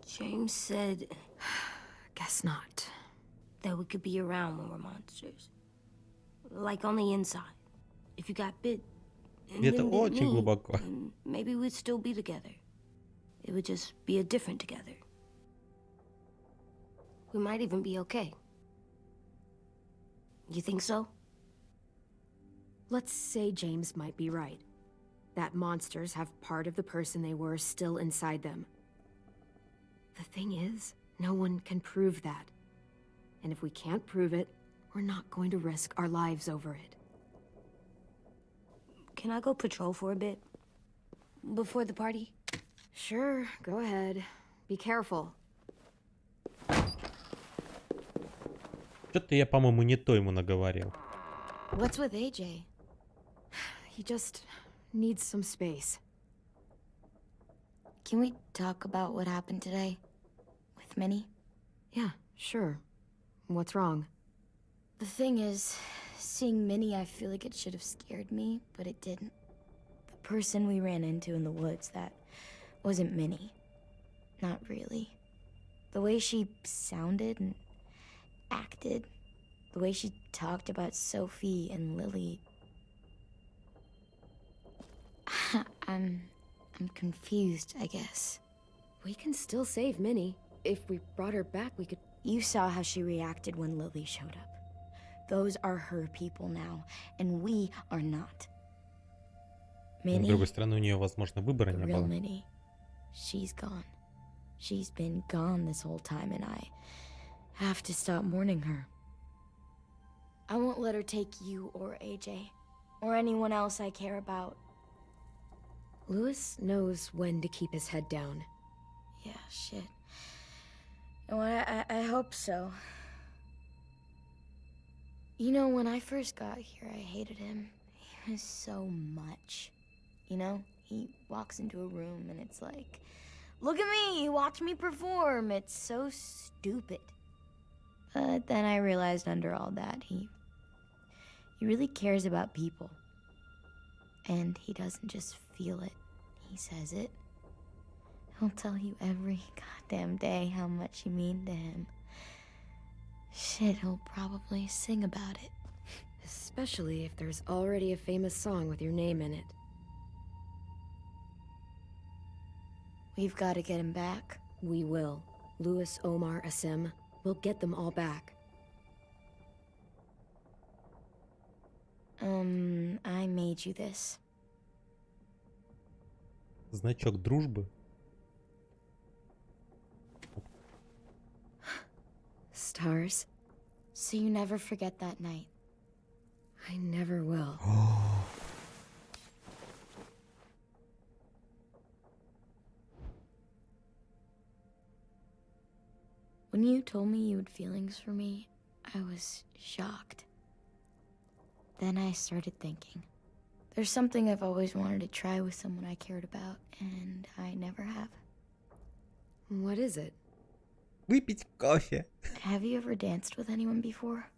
James said Guess not. that we could be around when we're monsters. Like on the inside. If you got bit and Где-то then bit очень me, глубоко. then maybe we'd still be together. It would just be a different together. We might even be okay. You think so? Let's say James might be right. That monsters have part of the person they were still inside them. The thing is, no one can prove that. And if we can't prove it, we're not going to risk our lives over it. Can I go patrol for a bit? Before the party? Sure, go ahead. Be careful. Что-то я, по-моему, не то ему наговорил. What's with AJ? He just needs some space. Can we talk about what happened today? With Minnie? Yeah, sure. What's wrong? The thing is, seeing Minnie, I feel like it should have scared me, but it didn't. The person we ran into in the woods, that wasn't Minnie. Not really. The way she sounded and acted, the way she talked about Sophie and Lily. I'm confused, I guess. We can still save Minnie. If we brought her back, we could... You saw how she reacted when Lily showed up. Those are her people now, and we are not. С Minnie, другой стороны, у нее, возможно, выбора the не real было. Minnie, she's gone. She's been gone this whole time, and I have to stop mourning her. I won't let her take you or AJ, or anyone else I care about. Louis knows when to keep his head down. Yeah, shit. Oh, I hope so. You know, when I first got here, I hated him. He was so much. You know, he walks into a room and it's like, look at me, watch me perform. It's so stupid. But then I realized under all that, he really cares about people. And he doesn't just feel it, he says it. He'll tell you every goddamn day how much you mean to him. Shit, he'll probably sing about it. Especially if there's already a famous song with your name in it. We've got to get him back. We will. Louis, Omar, Asim. We'll get them all back. I made you this. Значок дружбы. Stars? So you never forget that night. I never will. When you told me you had feelings for me, I was shocked. Then I started thinking. There's something I've always wanted to try with someone I cared about, and I never have. What is it? Выпить кофе. Have you ever danced with anyone before?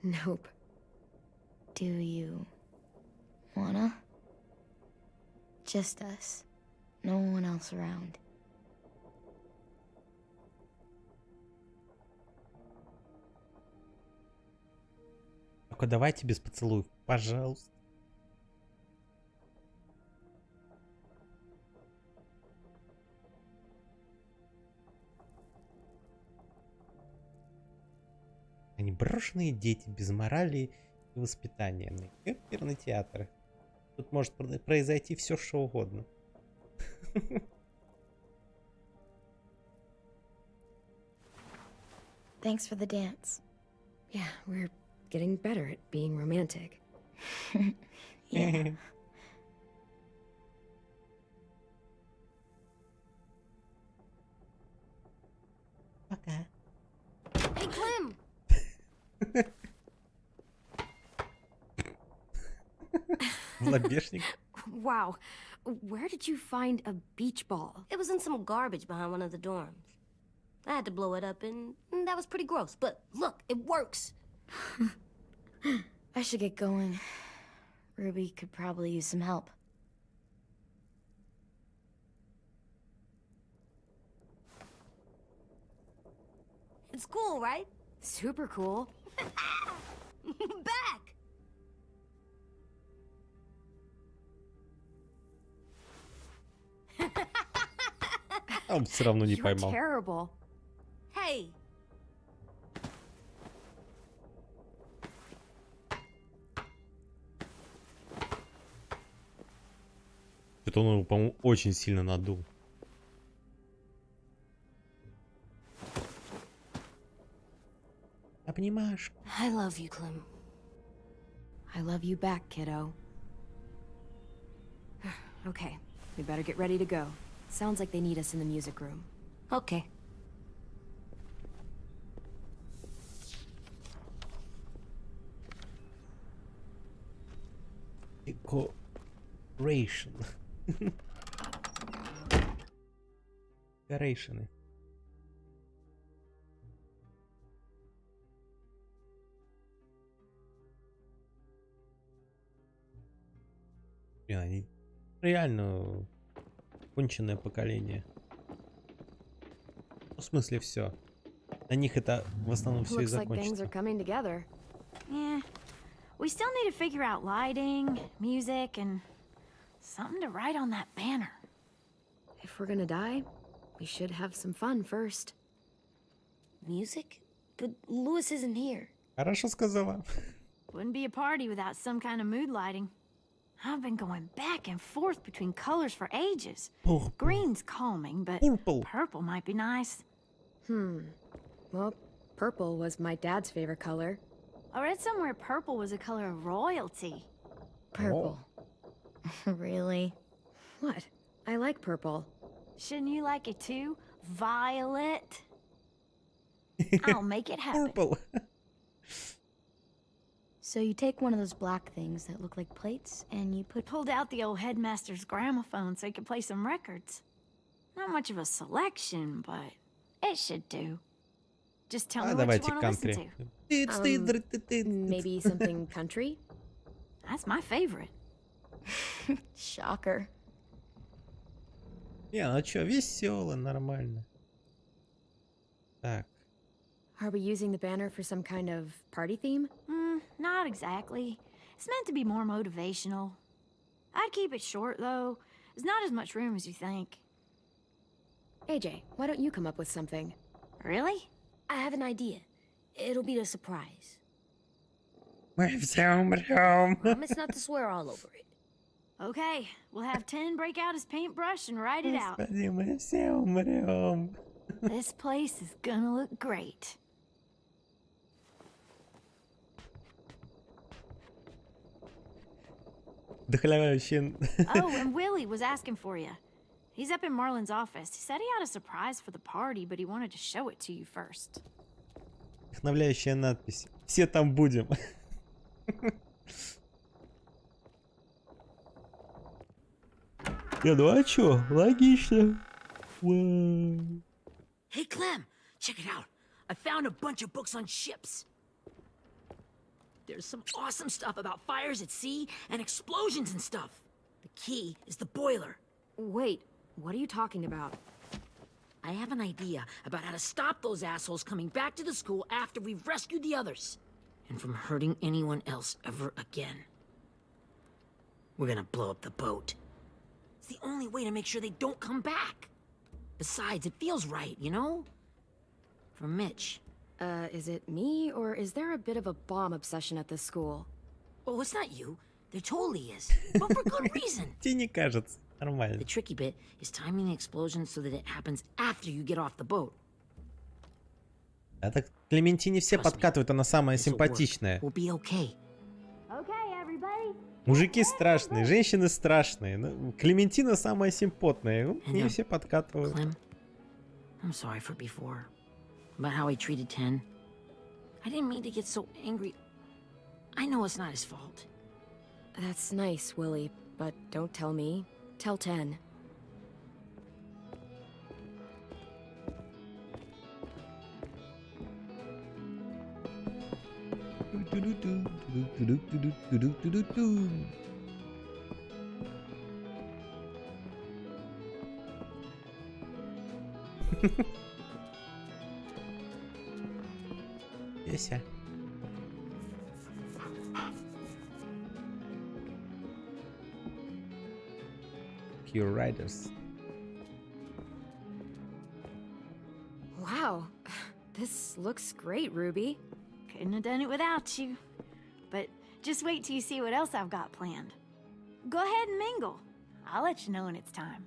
Nope. Do you wanna? Just us. No one else around. Только давайте без поцелуев, пожалуйста. Они брошенные дети, без морали и воспитания. Оперный театр. Тут может произойти все, что угодно. Thanks for the dance. Yeah, we're getting better at being romantic. Yeah. Пока. Hey, Clem! Лобешник. Wow. Where did you find a beach ball? It was in some garbage behind one of the dorms. I had to blow it up, and that was pretty gross. But look, it works. I should get going. Ruby could probably use some help. It's cool, right? Super cool. Back! Он все равно не You're поймал. terrible. Hey! Это он его, по-моему, очень сильно надул. Обнимашь. I love you, Clem. I love you back, kiddo. Okay, we better get ready to go. Sounds like they need us in the music room. Okay. Decoration. Декорейшены. Блин, они реально конченое поколение. В смысле все. На них это в основном все и Looks like things are закончится. coming together. Yeah. We still need to figure out lighting, music, and something to write on that banner. If we're gonna die, we should have some fun first. Music? But Lewis isn't here. Хорошо сказала. Wouldn't be a party without some kind of mood lighting. I've been going back and forth between colors for ages. Purple. Green's calming, but Purple. purple might be nice. Well, purple was my dad's favorite color. I read somewhere purple was a color of royalty. Purple. Really? What? I like purple. Shouldn't you like it too? Violet? I'll make it happen. Purple. So you take one of those black things that look like plates, and you put... Pulled out the old headmaster's gramophone so he could play some records. Not much of a selection, but it should do. Just tell me what you Давайте want to listen кантри. to. Maybe something country? That's my favorite. Shocker. Не, ну чё, весело, нормально. Так. Are we using the banner for some kind of party theme? Not exactly. It's meant to be more motivational. I'd keep it short, though. There's not as much room as you think. AJ, why don't you come up with something? Really? I have an idea. It'll be a surprise. Мы все умрем. Promise not to swear all over it. Okay, we'll have 10 break out his paintbrush and write it out. Господи, мы все умрем. This place is gonna look great. Вдохновляющий. Oh, and Willie was asking for you. He's up in Marlon's office. He said he had a surprise for the party, but he wanted to show it to you first. Вдохновляющая надпись. Все там будем. Ну а чё? Логично. Вау. Hey, Clem, check it out. I found a bunch of books on ships. There's some awesome stuff about fires at sea and explosions and stuff. The key is the boiler. Wait, what are you talking about? I have an idea about how to stop those assholes coming back to the school after we've rescued the others. And from hurting anyone else ever again. We're gonna blow up the boat. It's the only way to make sure they don't come back. Besides, it feels right, you know? For Mitch. Is it me, or is there a bit of a bomb obsession at this school? Oh, it's not you. There totally is. But for good reason. Тебе не кажется. Нормально. The tricky bit is timing the explosion so that it happens after you get off the boat. А так Клементине все подкатывают, она самая This'll work. симпатичная. We'll be okay. Okay, everybody. Мужики страшные, женщины страшные. Ну, Клементина самая симпотная. Ну, мне все подкатывают. Clem, I'm sorry for before. About how I treated Ten. I didn't mean to get so angry. I know it's not his fault. That's nice, Willie, but don't tell me. Tell 10. Яся. Q Riders. Wow, this looks great, Ruby. Couldn't have done it without you. But just wait till you see what else I've got planned. Go ahead and mingle. I'll let you know when it's time.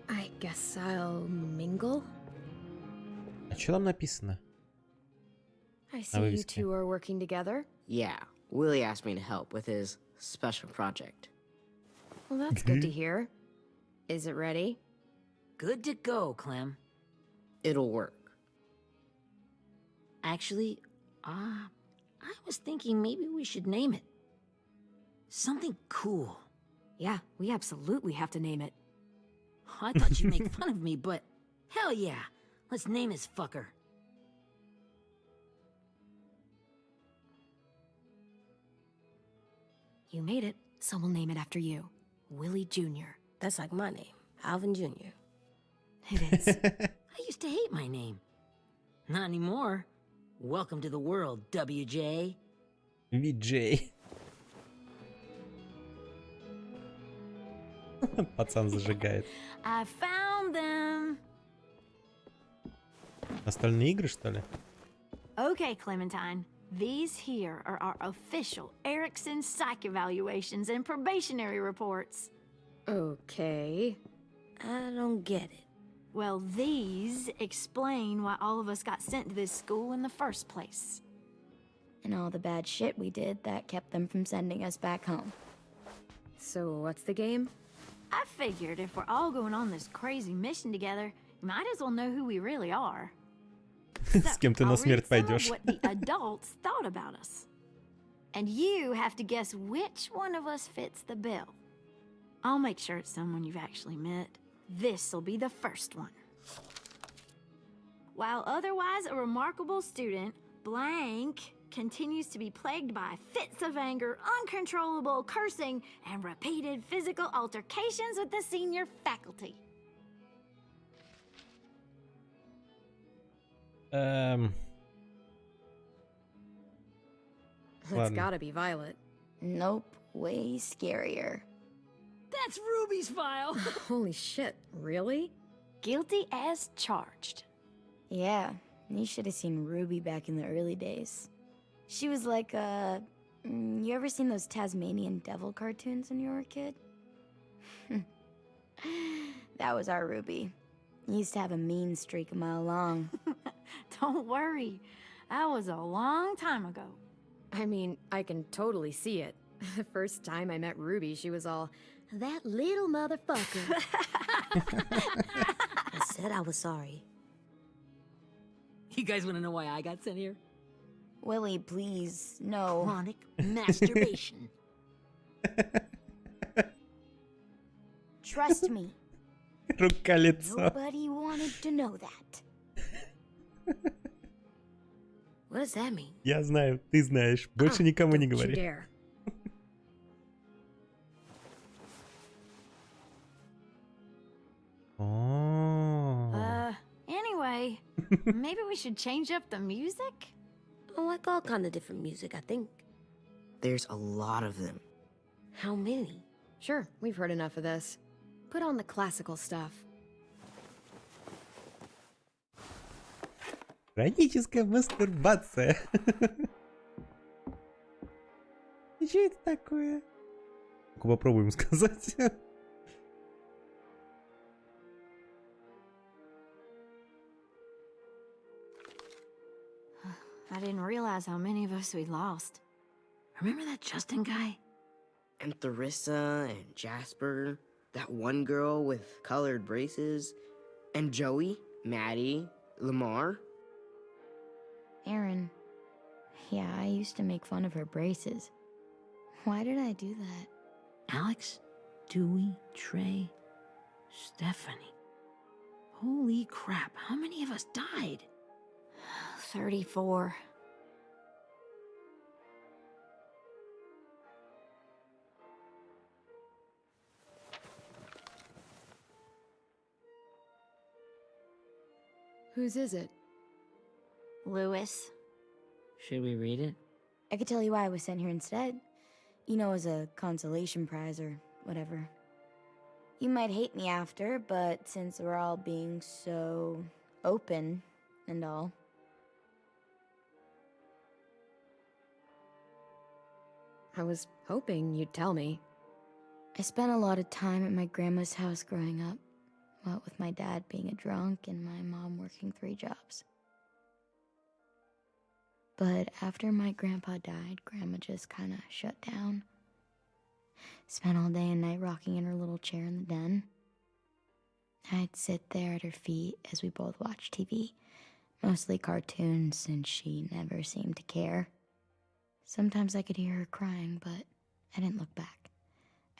I guess I'll mingle? А что там написано? I see you вывеске. two are working together. Yeah, Willie asked me to help with his special project. Well, that's good to hear. Is it ready? Good to go, Clem. It'll work. Actually, I was thinking maybe we should name it. Something cool. Yeah, we absolutely have to name it. I thought you'd make fun of me, but hell yeah. Let's name this fucker. You made it, so we'll name it after you. Willie Jr. That's like my name, Alvin Jr. It is. I used to hate my name. Not anymore. Welcome to the world, WJ. VJ. Пацан зажигает. I found them. Остальные игры, что ли? Okay, Clementine. These here are our official Erickson psych evaluations and probationary reports. Okay. I don't get it. Well, these explain why all of us got sent to this school in the first place. And all the bad shit we did that kept them from sending us back home. So what's the game? I figured if we're all going on this crazy mission together, you might as well know who we really are. С кем ты на I'll смерть read some of пойдешь? what the adults thought about us. And you have to guess which one of us fits the bill. I'll make sure it's someone you've actually met. This'll be the first one. While otherwise a remarkable student, blank continues to be plagued by fits of anger, uncontrollable cursing, and repeated physical altercations with the senior faculty. It's Ладно. gotta be Violet. Nope, way scarier. That's Ruby's file. Holy shit, really? Guilty as charged. Yeah, you should have seen Ruby back in the early days. She was like, you ever seen those Tasmanian devil cartoons when you were a kid? That was our Ruby. He used to have a mean streak a mile long. Don't worry. That was a long time ago. I mean, I can totally see it. The first time I met Ruby, she was all, that little motherfucker. I said I was sorry. You guys want to know why I got sent here? Willie, please, no. Chronic masturbation. Trust me, Рука-лицо. nobody wanted to know that. What does that mean? Я знаю, ты знаешь. Больше никому не Don't you говори. dare. О, Anyway, maybe we should change up the music? I like all kind of different music, I think. There's a lot of them. How many? Sure, we've heard enough of this. Put on the classical stuff. Хроническая мастурбация. И что это такое? Ну-ка попробуем сказать. I didn't realize how many of us we'd lost. Remember that Justin guy? And Theresa and Jasper, that one girl with colored braces, and Joey, Maddie, Lamar. Aaron. Yeah, I used to make fun of her braces. Why did I do that? Alex, Dewey, Trey, Stephanie. Holy crap, how many of us died? 34. Whose is it? Lewis. Should we read it? I could tell you why I was sent here instead. You know, as a consolation prize or whatever. You might hate me after, but since we're all being so open and all. I was hoping you'd tell me. I spent a lot of time at my grandma's house growing up, what with my dad being a drunk and my mom working 3 jobs. But after my grandpa died, Grandma just kind of shut down. Spent all day and night rocking in her little chair in the den. I'd sit there at her feet as we both watched TV, mostly cartoons since she never seemed to care. Sometimes I could hear her crying, but I didn't look back.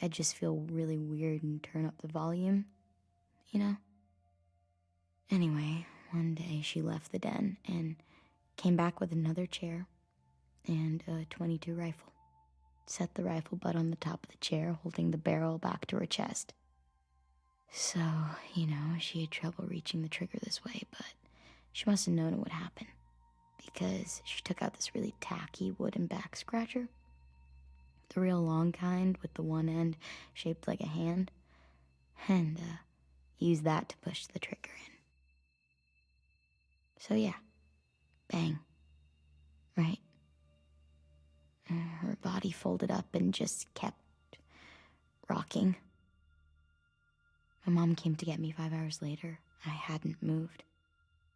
I'd just feel really weird and turn up the volume, you know? Anyway, one day she left the den and came back with another chair and a .22 rifle. Set the rifle butt on the top of the chair, holding the barrel back to her chest. So, you know, she had trouble reaching the trigger this way, but she must have known it would happen, because she took out this really tacky wooden back scratcher, the real long kind with the one end shaped like a hand, and used that to push the trigger in. So yeah, bang, right? Her body folded up and just kept rocking. My mom came to get me 5 hours later. I hadn't moved.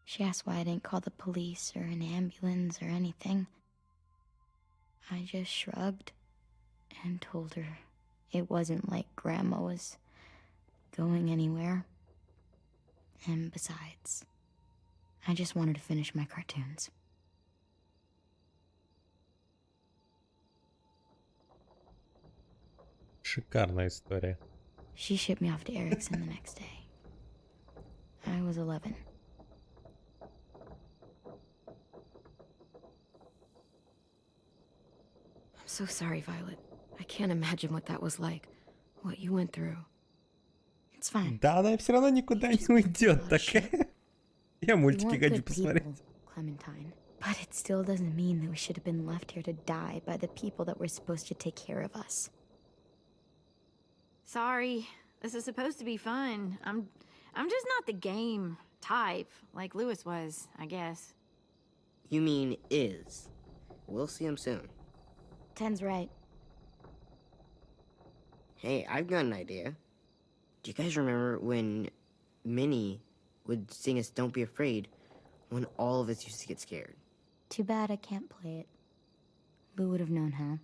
She asked why I didn't call the police or an ambulance or anything. I just shrugged and told her it wasn't like Grandma was going anywhere. And besides, I just wanted to finish my cartoons. Шикарная история. She shipped me off to Erickson the next day. I was 11. I'm so sorry, Violet. I can't imagine what that was like. What you went through. It's fine. Да, она все равно никуда не уйдет, такая. Я We мультики weren't хочу good посмотреть. people, Clementine. But it still doesn't mean that we should have been left here to die by the people that were supposed to take care of us. Sorry, this is supposed to be fun. I'm just not the game type like Lewis was, I guess. You mean is. We'll see him soon. 10's right. Hey, I've got an idea. Do you guys remember when Minnie would sing us Don't Be Afraid when all of us used to get scared? Too bad I can't play it. Lou would have known how.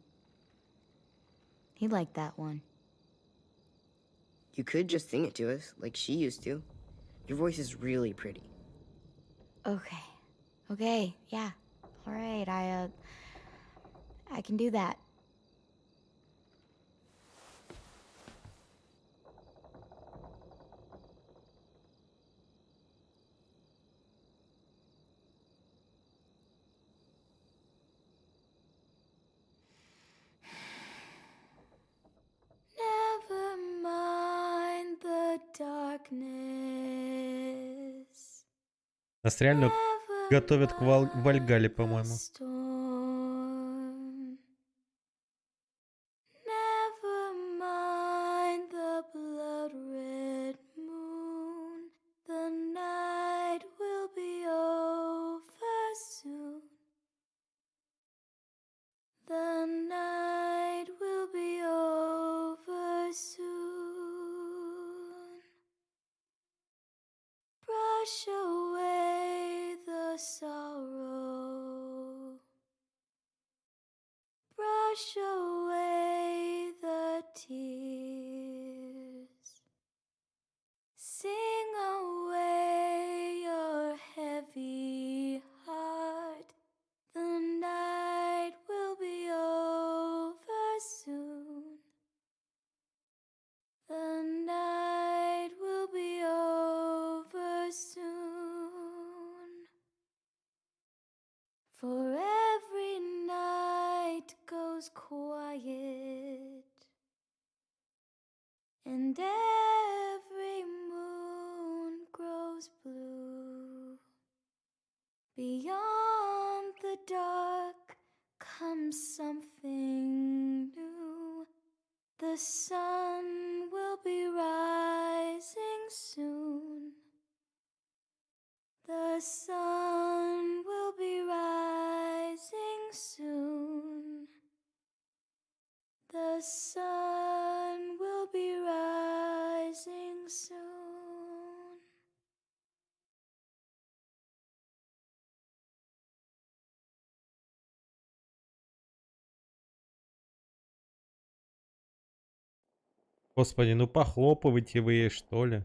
He liked that one. You could just sing it to us, like she used to. Your voice is really pretty. Okay. Okay, yeah. All right, I can do that. Never mind the darkness. Нас реально готовят к Вальгалле, по-моему. Storm. Never mind the blood red moon. The night will be over soon. The night will be over soon. Brush away the sorrow. Brush away the tears. Sing away your heavy heart. The night will be over soon. The night will be over soon. For every night goes quiet, and every moon grows blue. Beyond the dark comes something new. The sun will be rising soon. The sun will be rising soon. The sun will be rising soon. Господи, ну похлопывайте вы ей, что ли.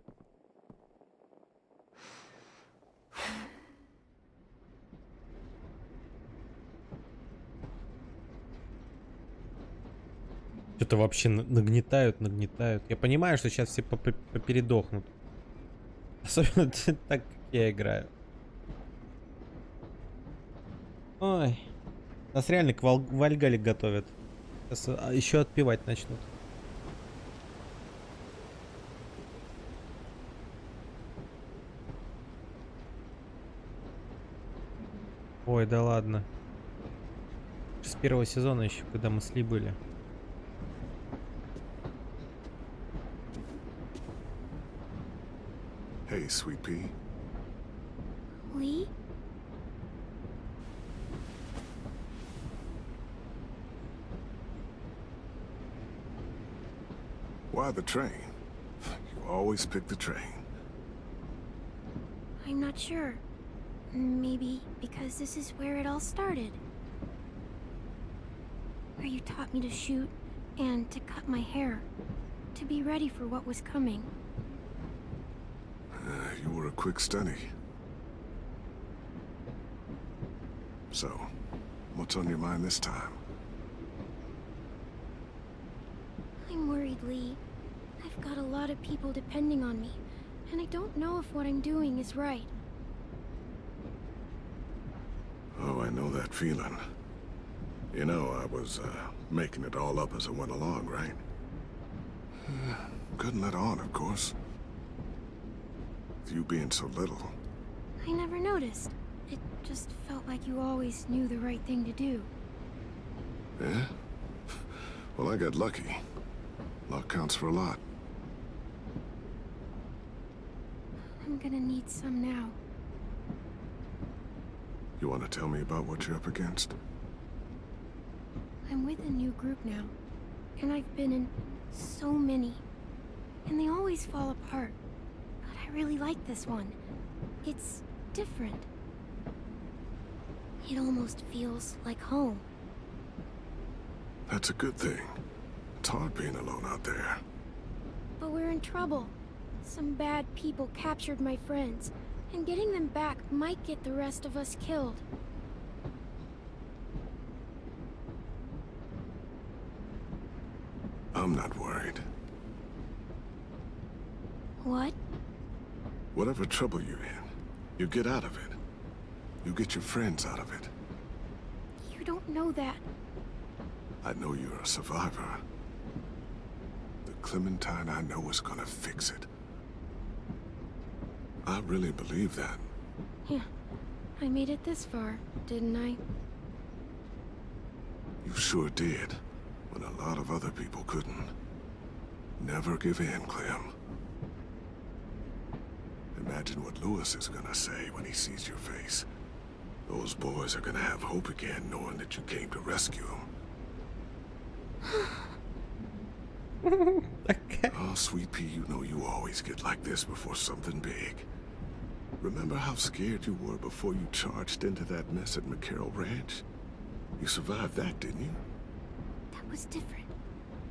Что-то вообще нагнетают. Я понимаю, что сейчас все попередохнут. Особенно так, как я играю. Ой. Нас реально к Вальгале готовят. Сейчас еще отпевать начнут. Ой, да ладно. С первого сезона еще, когда мы с Ли были. Hey, Sweet Pea. Lee? Why the train? You always pick the train. I'm not sure. Maybe because this is where it all started. Where you taught me to shoot and to cut my hair. To be ready for what was coming. You were a quick study. So, what's on your mind this time? I'm worried, Lee. I've got a lot of people depending on me, and I don't know if what I'm doing is right. Oh, I know that feeling. You know, I was making it all up as I went along, right? Couldn't let on, of course. With you being so little. I never noticed. It just felt like you always knew the right thing to do. Yeah? Well, I got lucky. Luck counts for a lot. I'm gonna need some now. You want to tell me about what you're up against? I'm with a new group now, and I've been in so many, and they always fall apart. But I really like this one. It's different. It almost feels like home. That's a good thing. It's hard being alone out there. But we're in trouble. Some bad people captured my friends, and getting them back might get the rest of us killed. I'm not worried. What? Whatever trouble you're in, you get out of it. You get your friends out of it. You don't know that. I know you're a survivor. The Clementine I know is gonna fix it. I really believe that. Yeah, I made it this far, didn't I? You sure did, when a lot of other people couldn't. Never give in, Clem. Imagine what Lewis is gonna say when he sees your face. Those boys are gonna have hope again, knowing that you came to rescue them. Oh, Sweet Pea, you know you always get like this before something big. Remember how scared you were before you charged into that mess at McCarroll Ranch? You survived that, didn't you? That was different.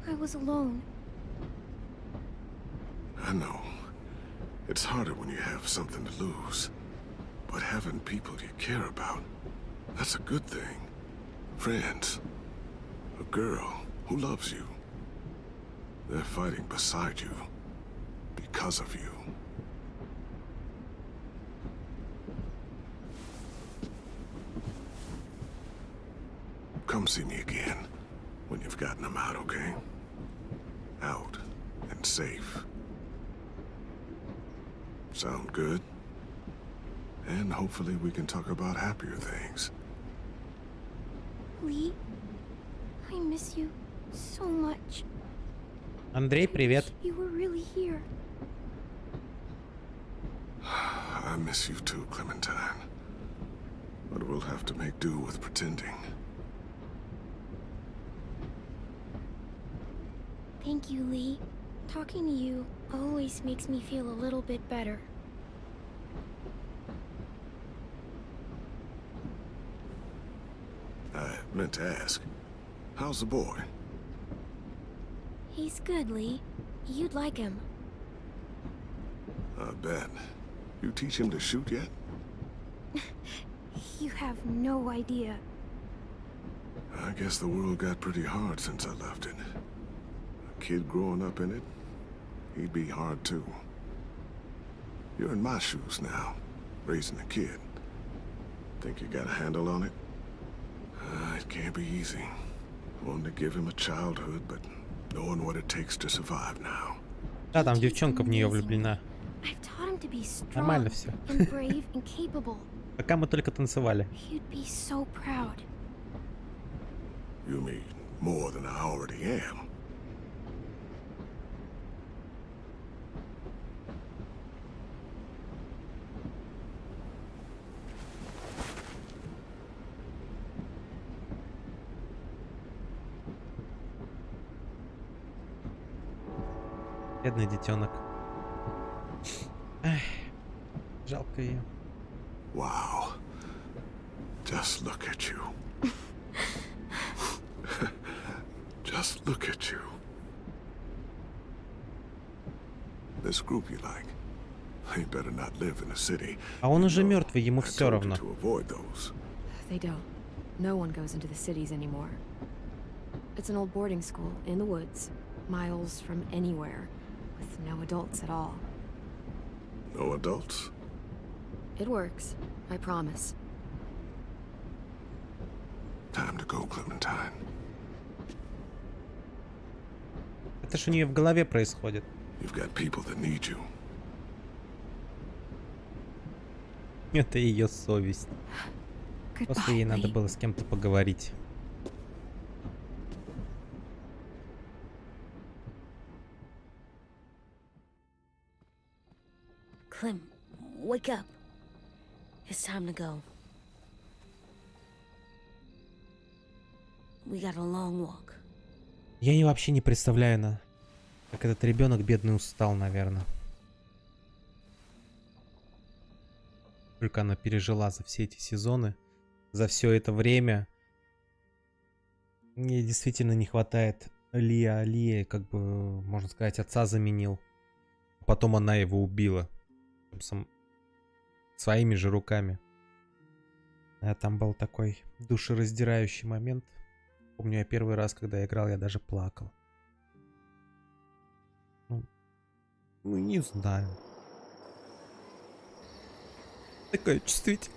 I was alone. I know. It's harder when you have something to lose. But having people you care about, that's a good thing. Friends. A girl who loves you. They're fighting beside you. Because of you. Come see me again. When you've gotten them out, okay? Out. And safe. Sound good? And hopefully we can talk about happier things. Lee, I miss you so much. Андрей, привет. You were really here. I miss you too, Clementine. But we'll have to make do with pretending. Thank you, Lee. Talking to you always makes me feel a little bit better. I meant to ask, how's the boy? He's good, Lee. You'd like him. I bet. You teach him to shoot yet? You have no idea. I guess the world got pretty hard since I left it. A kid growing up in it, he'd be hard too. You're in my shoes now, raising a kid. Think you got a handle on it? It can't be easy. Wanting to give him a childhood, but knowing what it takes to survive now. Да, там девчонка в нее влюблена. I've taught him to be strong Нормально все. and brave and capable. Пока мы только танцевали. You'd be so proud. You mean more than I already am? Бедный детенок. Эх, жалко ее. Wow. Just look at you. Just look at you. This group you like, they better not live in the city. А он уже мертвый, ему I все told you равно. to avoid those. They don't. No one goes into the cities anymore. It's an old boarding school in the woods, miles from anywhere, with no adults at all. No adults? It works, I promise. Time to go, Clementine. Это ж у нее в голове происходит. You've got people that need you. Это ее совесть. Просто ей надо было с кем-то поговорить. Clem, wake up. It's time to go. We got a long walk. Я вообще не представляю, как этот ребенок бедный устал, наверное. Только она пережила за все эти сезоны, за все это время. Мне действительно не хватает Лия. Лия, как бы, можно сказать, отца заменил. Потом она его убила. Своими же руками. А там был такой душераздирающий момент. Помню, я первый раз, когда я играл, я даже плакал. Ну не знаю. Такая чувствительная.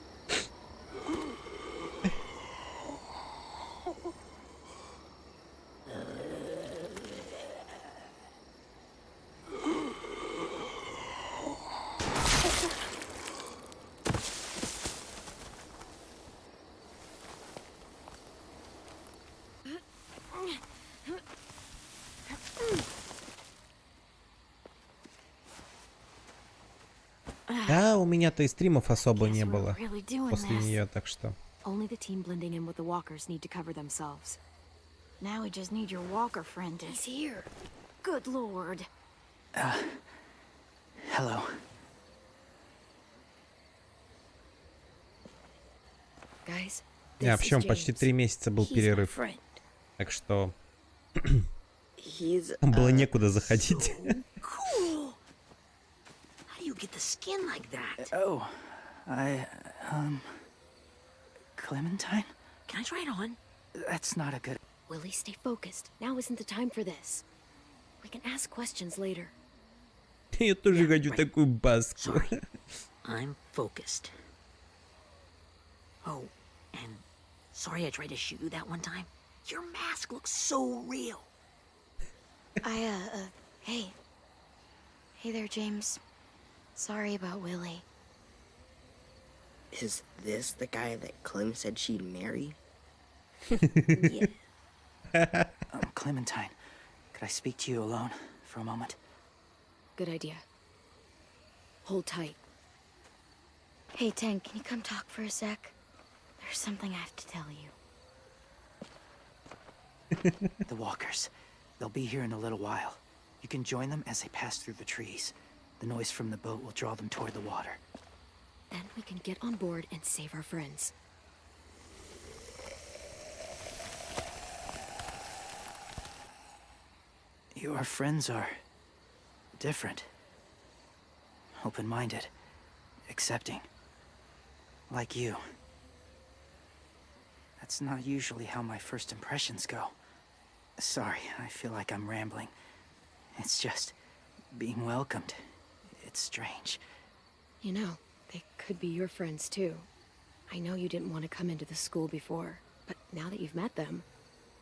Да, у меня-то и стримов особо не было после нее, так что. Only the team blending in with the walkers need to cover themselves. Now we just need your walker friend to... He's here. Good lord. Hello. Guys, Не, this is причем почти 3 месяца был He's my перерыв. friend. Так что He's там было некуда заходить. So cool. How do you get the skin like that? Oh, Clementine? Can I try it on? That's not a good... Willie, stay focused. Now isn't the time for this. We can ask questions later. Я тоже хочу такую баску. Sorry. I'm focused. Oh, and sorry I tried to shoot you that one time. Your mask looks so real. Hey. Hey there, James. Sorry about Willie. Is this the guy that Clem said she'd marry? Yeah. Clementine, could I speak to you alone for a moment? Good idea. Hold tight. Hey, Ten, can you come talk for a sec? There's something I have to tell you. The walkers. They'll be here in a little while. You can join them as they pass through the trees. The noise from the boat will draw them toward the water. Then we can get on board and save our friends. Your friends are different. Open-minded. Accepting. Like you. That's not usually how my first impressions go. Sorry, I feel like I'm rambling. It's just being welcomed. It's strange. You know, they could be your friends too. I know you didn't want to come into the school before, but now that you've met them...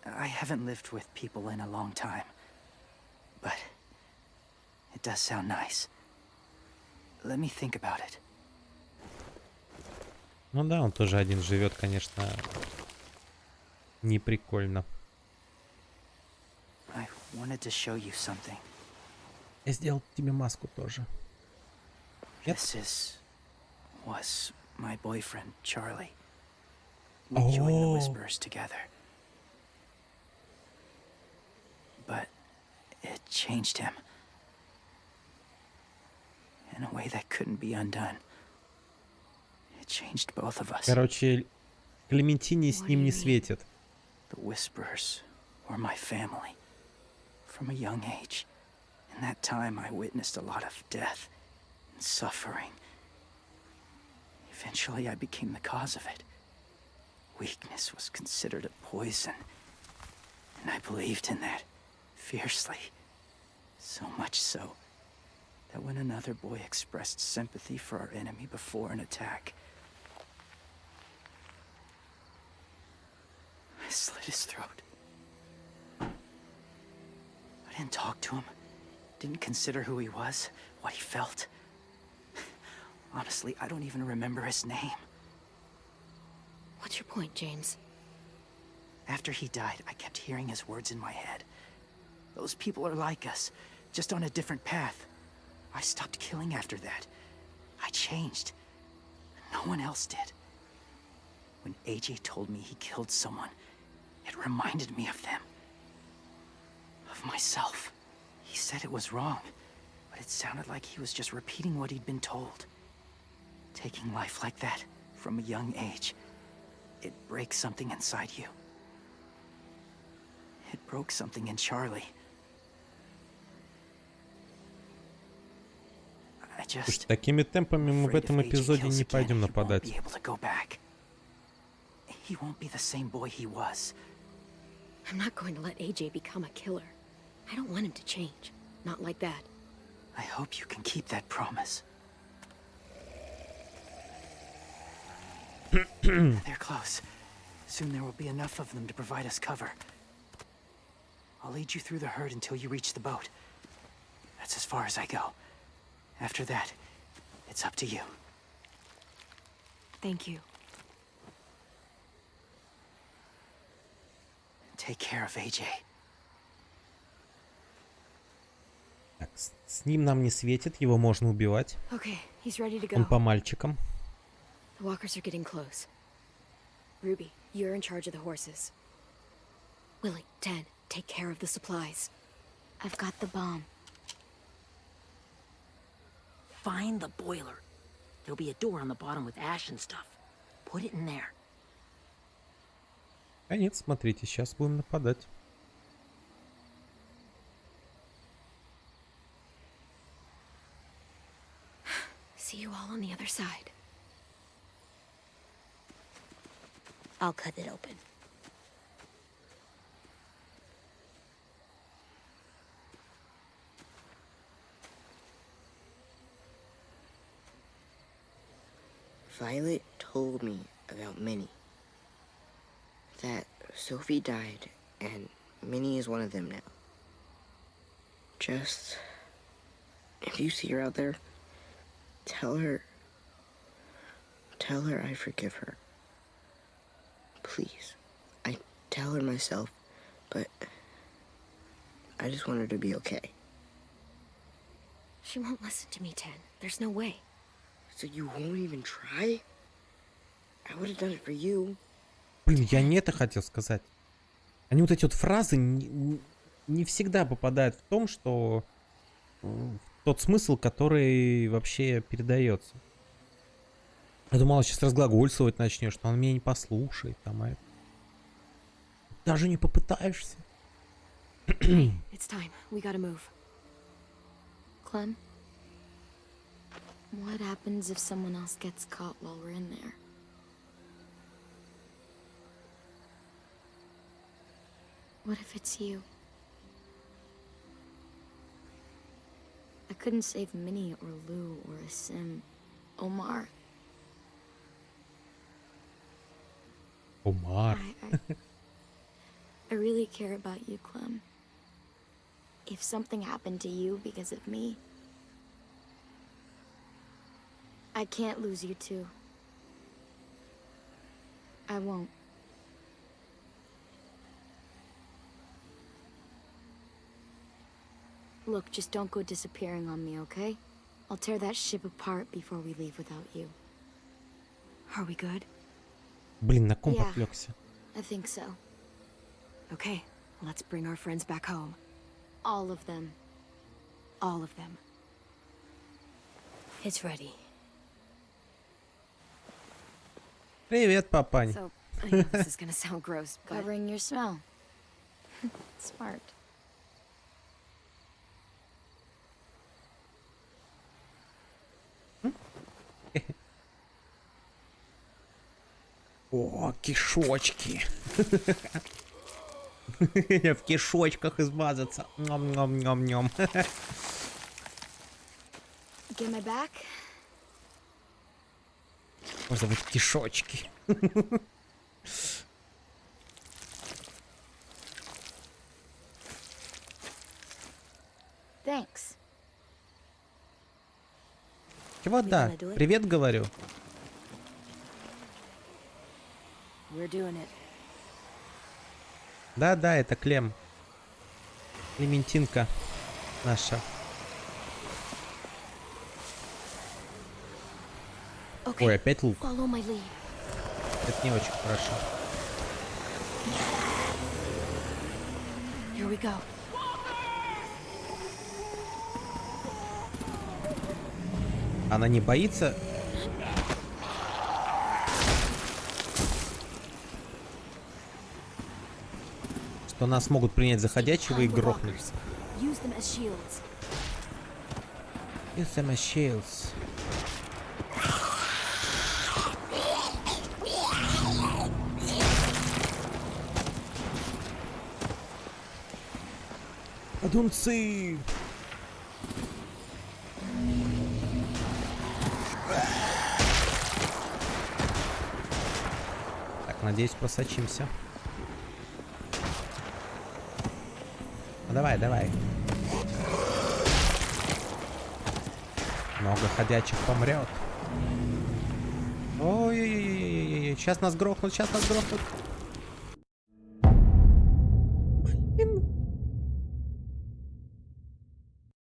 I haven't lived with people in a long time. But it does sound nice. Let me think about it. Ну да, он тоже один живет, конечно, не прикольно. I wanted to show you something. Я сделал тебе маску тоже. This was my boyfriend, Charlie. We joined the Whispers together. But it changed him. In a way that couldn't be undone. It changed both of us. Короче, Клементине с ним не светит. The Whispers were my family. From a young age. In that time, I witnessed a lot of death and suffering. Eventually, I became the cause of it. Weakness was considered a poison. And I believed in that fiercely. So much so that when another boy expressed sympathy for our enemy before an attack, I slit his throat. I didn't talk to him. Didn't consider who he was, what he felt. Honestly, I don't even remember his name. What's your point, James? After he died, I kept hearing his words in my head. Those people are like us, just on a different path. I stopped killing after that. I changed. No one else did. When AJ told me he killed someone, it reminded me of them. Of myself. He said it was wrong, but it sounded like he was just repeating what he'd been told. Taking life like that, from a young age, it breaks something inside you. It broke something in Charlie. Слушай, такими темпами мы в этом эпизоде не пойдем нападать. He won't be the same boy he was. I'm not going to let AJ become a killer. I don't want him to change. Not like that. I hope you can keep that promise. They're close. Soon there will be enough of them to provide us cover. I'll lead you through the herd until you reach the boat. That's as far as I go. After that, it's up to you. Thank you. Take care of AJ. Так, с ним нам не светит, его можно убивать. Okay, he's ready to go. Он по мальчикам. The walkers are getting close. Ruby, you're in charge of the horses. Willie, Ted, take care of the supplies. I've got the bomb. Find the boiler. There'll be a door on the bottom with ash and stuff. Put it in there. Конец, смотрите, сейчас будем нападать. See you all on the other side. I'll cut it open. Violet told me about Minnie. That Sophie died, and Minnie is one of them now. Just... if you see her out there, tell her I forgive her. Please. I tell her myself, but I just want her to be okay. She won't listen to me, Ted. There's no way. So you won't even try? I would have done it for you. Блин, я не это хотел сказать. Они вот эти вот фразы не всегда попадают в том, что в тот смысл, который вообще передается. Я думал, сейчас разглагольствовать начнешь, что он меня не послушает, там, а это. Даже не попытаешься. It's time. We gotta move. Clem, what happens if someone else gets caught while we're in there? What if it's you? I couldn't save Minnie or Lou or Asim. Omar. Omar. I really care about you, Clem. If something happened to you because of me, I can't lose you too. I won't. Look, just don't go disappearing on me, okay? I'll tear that ship apart before we leave without you. Are we good? Блин, на комп Yeah. отвлекся. I think so. Okay, let's bring our friends back home. All of them. All of them. It's ready. Привет, папань. So, I know this is gonna sound gross, but covering your smell. Smart. О, кишочки. В кишочках измазаться. Ням-ням-ням-ням. Get my back? Можно вот кишочки. Thanks. Чего да? Привет, говорю. we're doing it. Да, это Клем. Клементинка наша. Ой, опять лук. Follow my lead. Это не очень хорошо. Here we go. Она не боится? Что нас могут принять за ходячего и грохнуть. Use them as shields. Use them as shields. Подунцы! Так, надеюсь, просочимся. Ну, давай. Много ходячих помрет. Ой-ой-ой-ой-ой. Сейчас нас грохнут. Блин.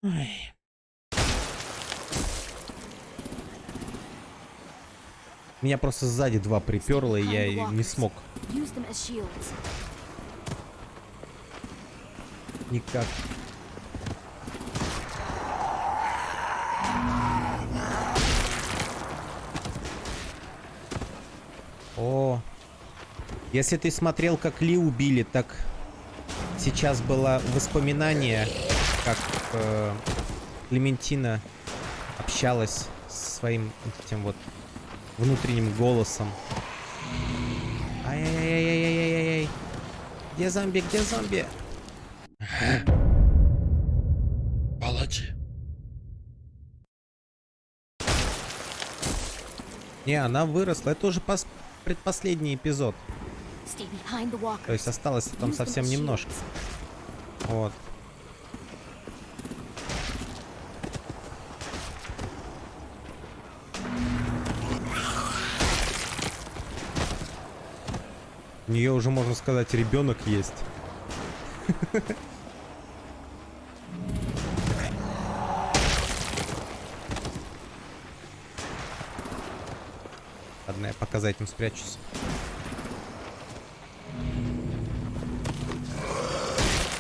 Ой. Меня просто сзади два приперло, и я не смог. Use them as shields. Никак. О, если ты смотрел, как Ли убили, так сейчас было воспоминание, как Клементина общалась со своим этим вот внутренним голосом. Ай-яй-яй-яй-яй-яй-яй. Где зомби? Молодец. Не, она выросла. Это уже предпоследний эпизод. Stay behind the walkers. То есть осталось там совсем немножко. Вот. У нее уже, можно сказать, ребенок есть. пока за этим спрячусь.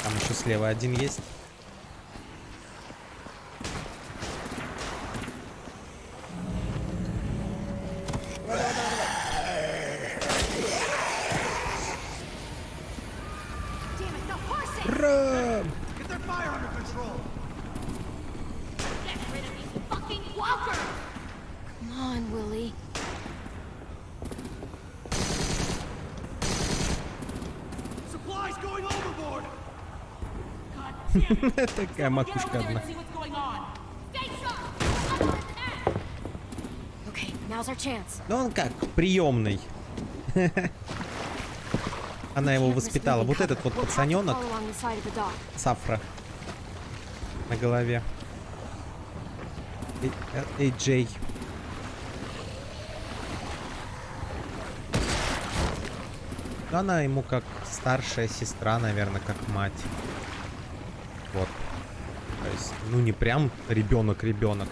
Там еще слева один есть. Ура! Come on, Willie. Такая макушка одна. Okay, now's our chance. Ну он как, приемный. Она его воспитала. Вот этот вот пацаненок. Сафра. На голове. Эй, Джей. Она ему как старшая сестра, наверное, как мать. Вот. То есть, ну не прям ребенок,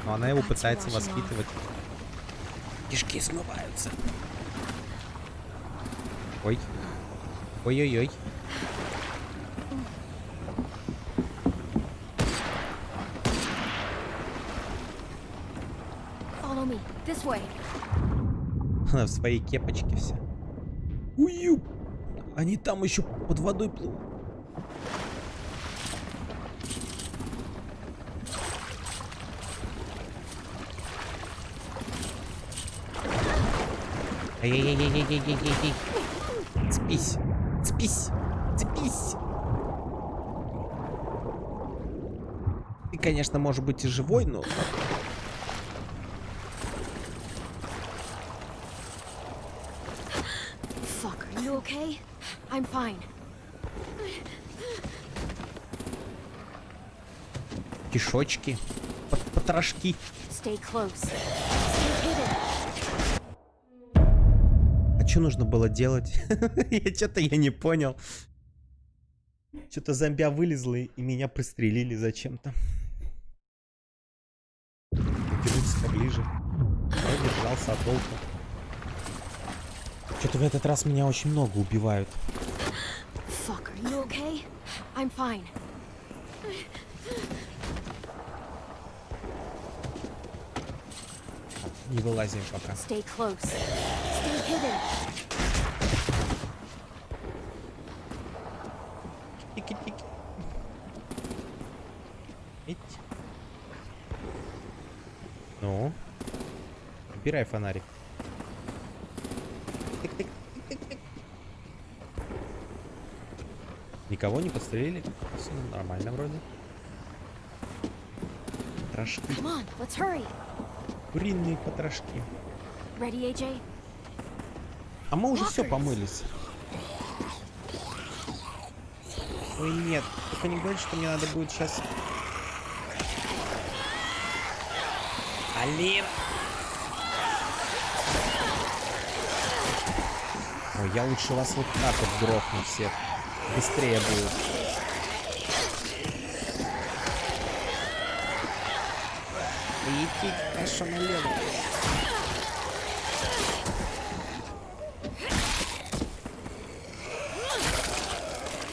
но она его пытается воспитывать. Кишки смываются. Ой. Ой-ой-ой. Follow me. This way. Она в своей кепочке вся. Ую! Они там еще под водой плывут. Эй-эй-эй-эй-эй-эй-эй-эй. Цепись. Цепись. Цепись. Ты, конечно, может быть и живой, но... Fuck, are you okay? I'm fine. Кишочки. Потрошки. Stay close. Stay hidden. А что нужно было делать? Что-то я не понял. Что-то зомбя вылезло и меня пристрелили зачем-то. Держитесь поближе. Я держался от толку. Что-то в этот раз меня очень много убивают. Fuck, are you okay? I'm fine. Не вылазим пока. Stay close. Stay hidden. Тики-тики. Ну. Убирай фонарик. Тик-тик. Тик-тик. Никого не подстрелили? Все нормально вроде. Потрошки. Come on, let's hurry. Куриные потрошки. Ready, AJ? А мы уже все помылись. Ой, нет. Только не говори, что мне надо будет сейчас... Блин! Ой, я лучше вас вот так вот грохну всех. Быстрее будет. Идите хорошо налево.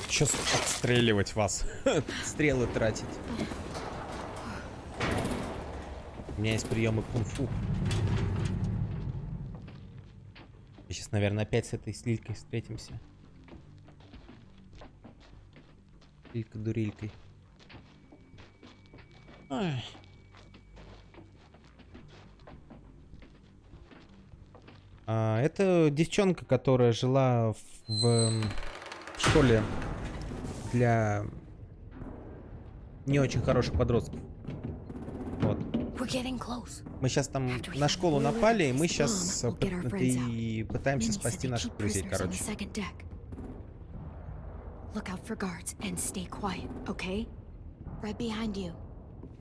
Чё отстреливать вас? Стрелы тратить. У меня есть приемы кунг-фу. Сейчас, наверное, опять с этой слилькой встретимся. Слилька-дурилькой. Ой. Это девчонка, которая жила в школе для не очень хороших подростков. Вот. Мы сейчас там на школу напали, и мы сейчас пытаемся спасти наших друзей, короче. Look out for guards and stay quiet, okay? Right behind you.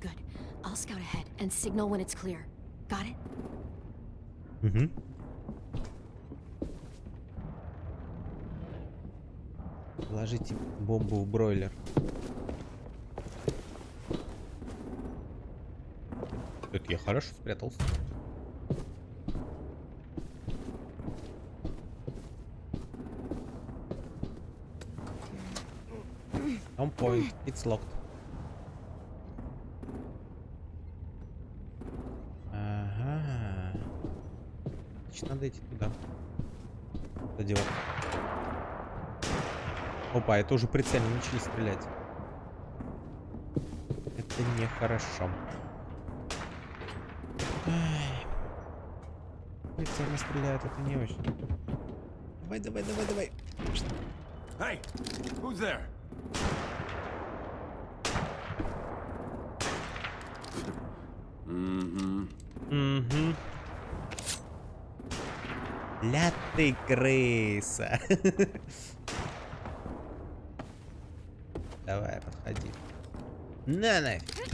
Good. I'll scout ahead and signal when it's clear. Got it? Угу. Положите бомбу в бройлер. Это я хорошо спрятался. On point. It's locked. Ага. Значит, надо идти туда. Кстати, вот. Опа, это уже прицельно начали стрелять. Это нехорошо. Прицельно стреляют, это не очень. Давай, давай, давай, давай. Hey, who's there? Угу. Ля ты крыса. Давай, подходи. На нафиг.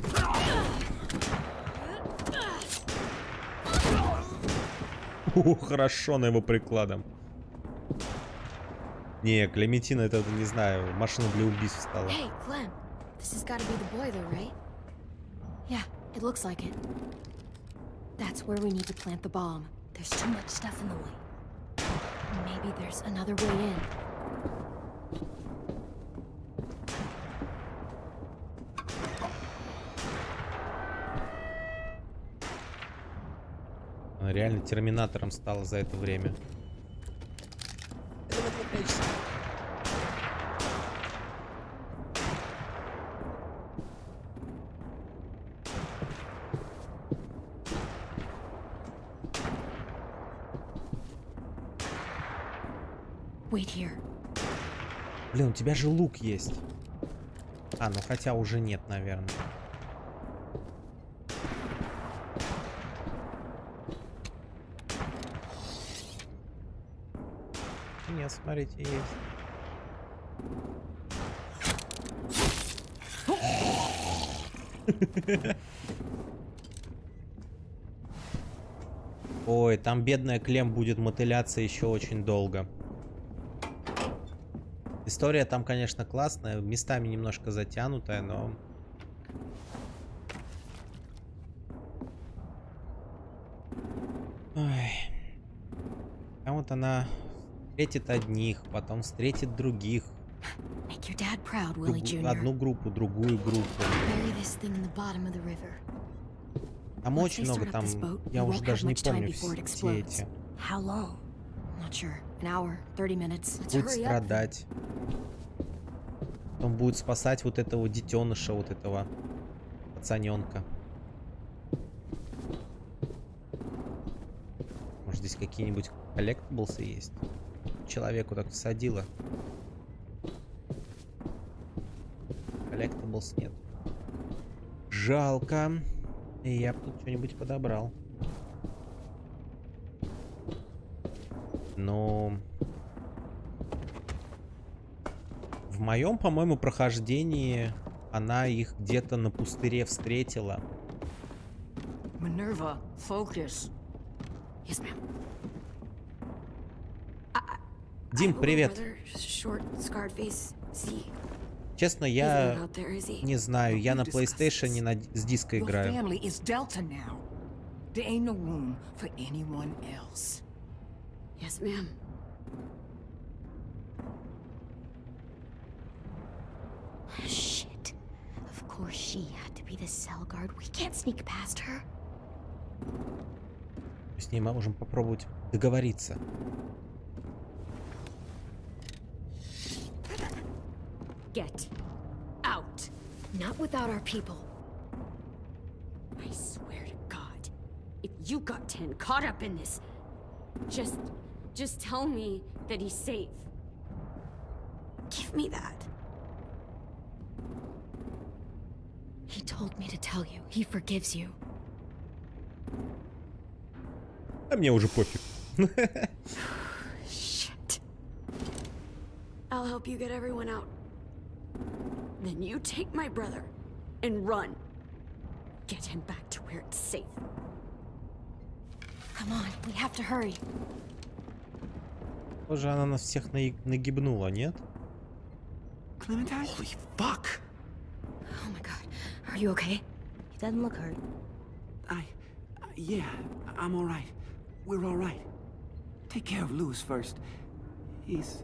Хорошо на его прикладом. Не, Клементина, это, не знаю, машина для убийств стала. Hey, Clem. This has got to be the boy, though, right? Yeah, it looks like it. That's where we need to plant the bomb. There's too much stuff in the way. Maybe there's another way in. Она реально терминатором стала за это время. Wait here. Блин, у тебя же лук есть. А, ну хотя уже нет, наверное. Нет, смотрите, есть. Ой, там бедная Клем будет мотыляться еще очень долго. История там, конечно, классная, местами немножко затянутая, но... Ой. А вот она встретит одних, потом встретит других. Одну группу, другую группу. Там очень много, там, я уже даже не помню все эти. Будет страдать. Он будет спасать вот этого детеныша, вот этого пацаненка. Может, здесь какие-нибудь коллектаблсы есть? Человеку так всадило. Коллектаблс нет. Жалко. И я бы тут что-нибудь подобрал. Но... В моем, по-моему, прохождении она их где-то на пустыре встретила. Minerva, focus. Yes, ma'am. Дим, привет. Честно, я не знаю, я на PlayStation с диска играю. Yes, ma'am. Shit. Of course she had to be the cell guard. We can't sneak past her. С ней мы можем попробовать договориться. Get out. Not without our people. I swear to God, if you got 10 caught up in this, just tell me that he's safe. Give me that. He told me to tell you. He forgives you. А мне уже пофиг. Shit. I'll help you get everyone out. Then you take my brother and run. Get him back to where it's safe. Come on, we have to hurry. Тоже она нас всех нагибнула, нет? Clementine? Holy fuck! Oh my god. Are you okay? He doesn't look hurt. Yeah, I'm alright. We're alright. Take care of Louis first. He's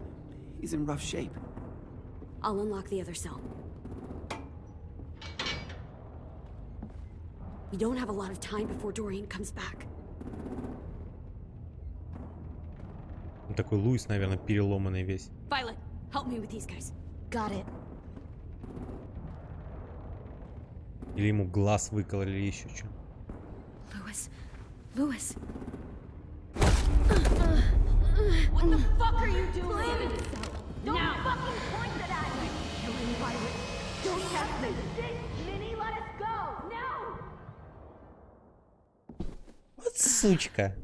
in rough shape. I'll unlock the other cell. We don't have a lot of time before Dorian comes back. Такой Луис, наверное, переломанный весь. Violet, help me with these guys. Got it. Или ему глаз выкололи, или еще что. Lewis. Lewis. What the fuck are you doing? Don't fucking point it at me! Killing Violet. Don't test me! Minnie, let us go! No! Вот сучка.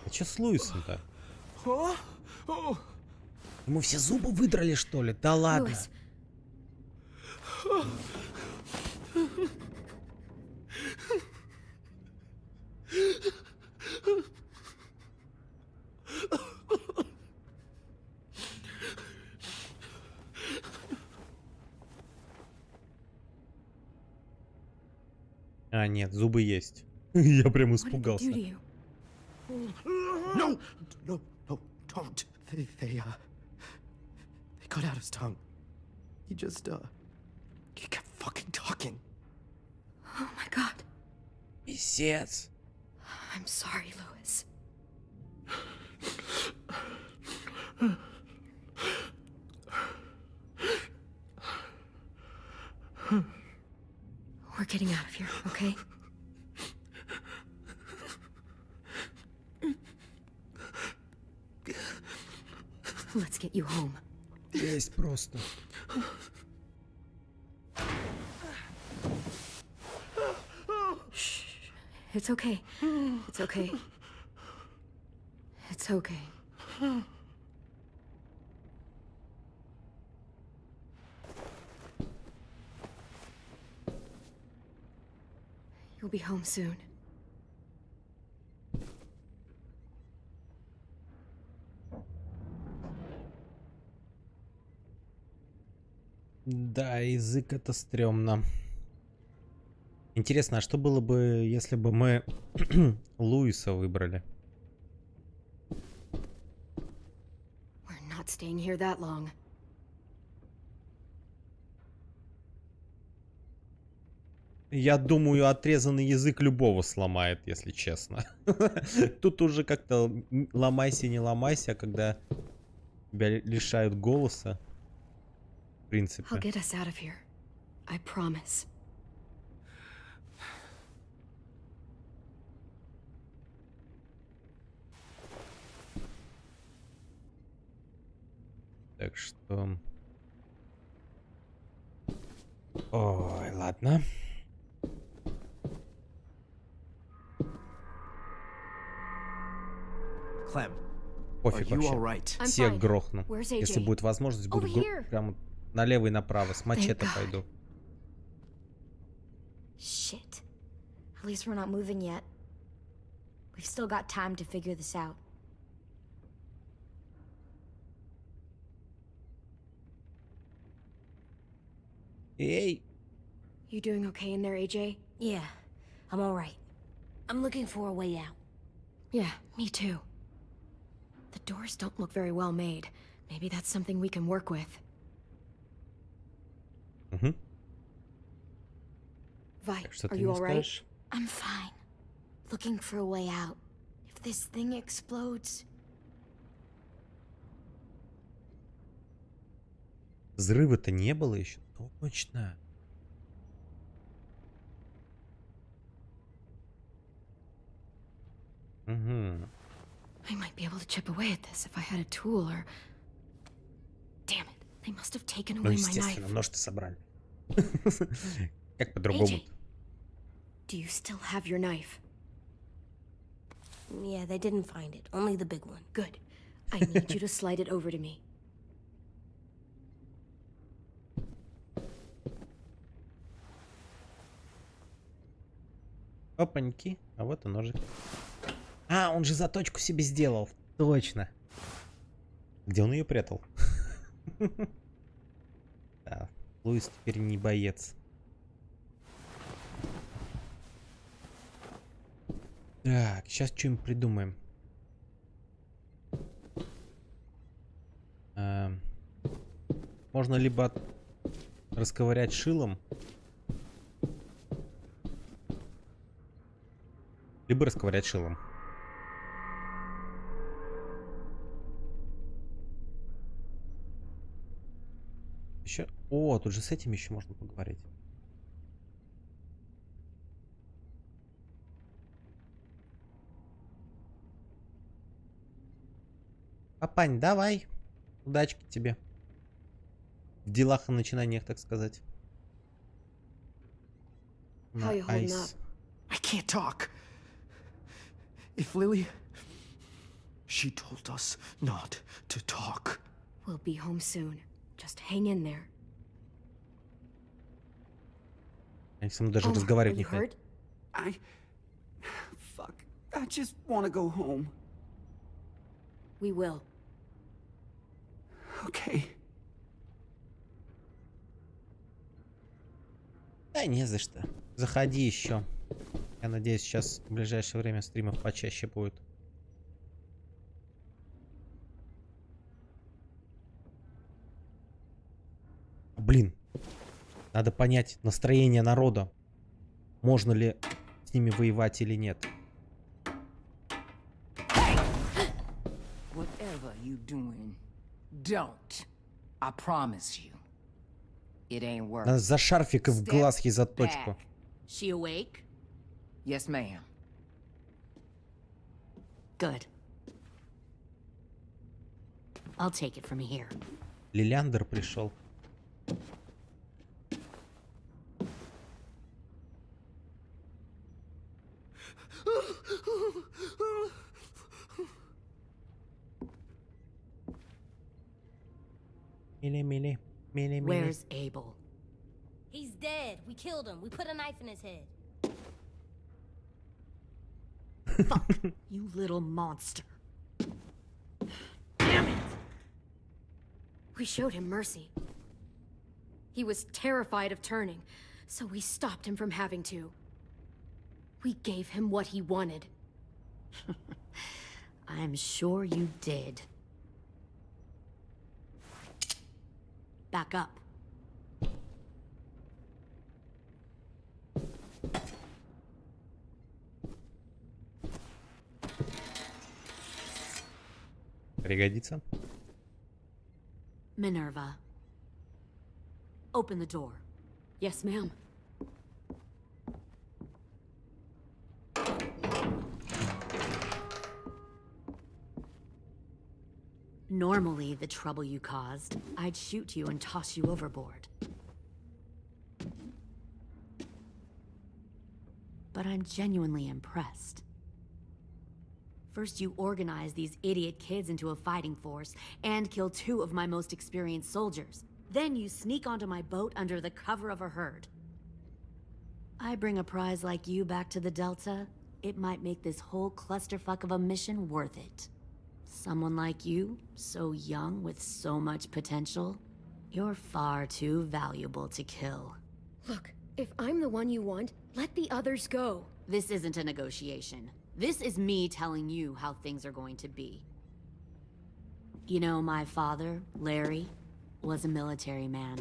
А чё с Луисом-то? Ему все зубы выдрали, что ли? Да ладно. Lewis. А, нет, зубы есть. Я прям What did they испугался. do to you? No! No, no, don't. They cut out his tongue. He kept fucking talking. Oh my god. Писец. I'm sorry, Lewis. We're getting out of here, okay? Let's get you home. Есть просто. Shh. It's okay. It's okay. It's okay. You'll be home soon. Да, язык это стрёмно. Интересно, а что было бы, если бы мы Луиса выбрали? We're not staying here that long. Я думаю, отрезанный язык любого сломает, если честно. Тут уже как-то ломайся, не ломайся, а когда тебя лишают голоса. В принципе. I'll get us out of here. I promise. Так что... Ой, ладно. Clem, Пофиг are you вообще. all right? I'm Всех fine. грохну. Where's AJ? Если будет возможность, буду Over here. прям налево и направо. С мачете God. пойду. Shit. At least we're not moving yet. We've still got time to figure this out. Эй! You doing okay in there, AJ? Yeah, I'm alright. I'm looking for a way out. Yeah, me too. The doors don't look very well made. Maybe that's something we can work with. Угу. Vi, Так что are ты you мне alright? скажешь? I'm fine. Looking for a way out. If this thing explodes... Взрыва-то не было еще. Точно. Угу. I might be able to chip away at this if I had a tool or... Damn it, they must have taken Ну, away my естественно, knife. нож-то собрали. Как по-другому? AJ, do you still have your knife? Yeah, they didn't find it. Only the big one. Good. I need you to slide it over to me. Опаньки. А вот и ножик. А, он же заточку себе сделал. Точно. Где он ее прятал? Да, Луис теперь не боец. Так, сейчас что-нибудь придумаем. Можно либо расковырять шилом, либо расковырять шилом. Еще... О, тут же с этим еще можно поговорить. Папань, давай. Удачки тебе. В делах и начинаниях, так сказать. How you holding up? I can't talk. If Lily... She told us not to talk. We'll be home soon. Just hang in there. Они со мной даже разговаривать не you хотят. hurt? Fuck. I just want to go home. We will. Okay. Да не за что. Заходи еще. Я надеюсь, сейчас в ближайшее время стримов почаще будет. Блин. Надо понять настроение народа. Можно ли с ними воевать или нет. Whatever you doing, don't. I promise you. It ain't worth. Надо за шарфик и в глаз ей заточку. She awake? Yes, ma'am. Good. I'll take it from here. Лилиандр пришел. Мили-мили, мили-мили. Where's Abel? He's dead. We killed him. We put a knife in his head. Fuck, you little monster. We showed him mercy. He was terrified of turning, so we stopped him from having to. We gave him what he wanted. I'm sure you did. Back up. Пригодится. Minerva. Open the door. Yes, ma'am. Normally, the trouble you caused, I'd shoot you and toss you overboard. But I'm genuinely impressed. First, you organize these idiot kids into a fighting force and kill 2 of my most experienced soldiers. Then you sneak onto my boat under the cover of a herd. I bring a prize like you back to the Delta, it might make this whole clusterfuck of a mission worth it. Someone like you, so young with so much potential, you're far too valuable to kill. Look, if I'm the one you want, let the others go. This isn't a negotiation. This is me telling you how things are going to be. You know, my father, Larry, was a military man.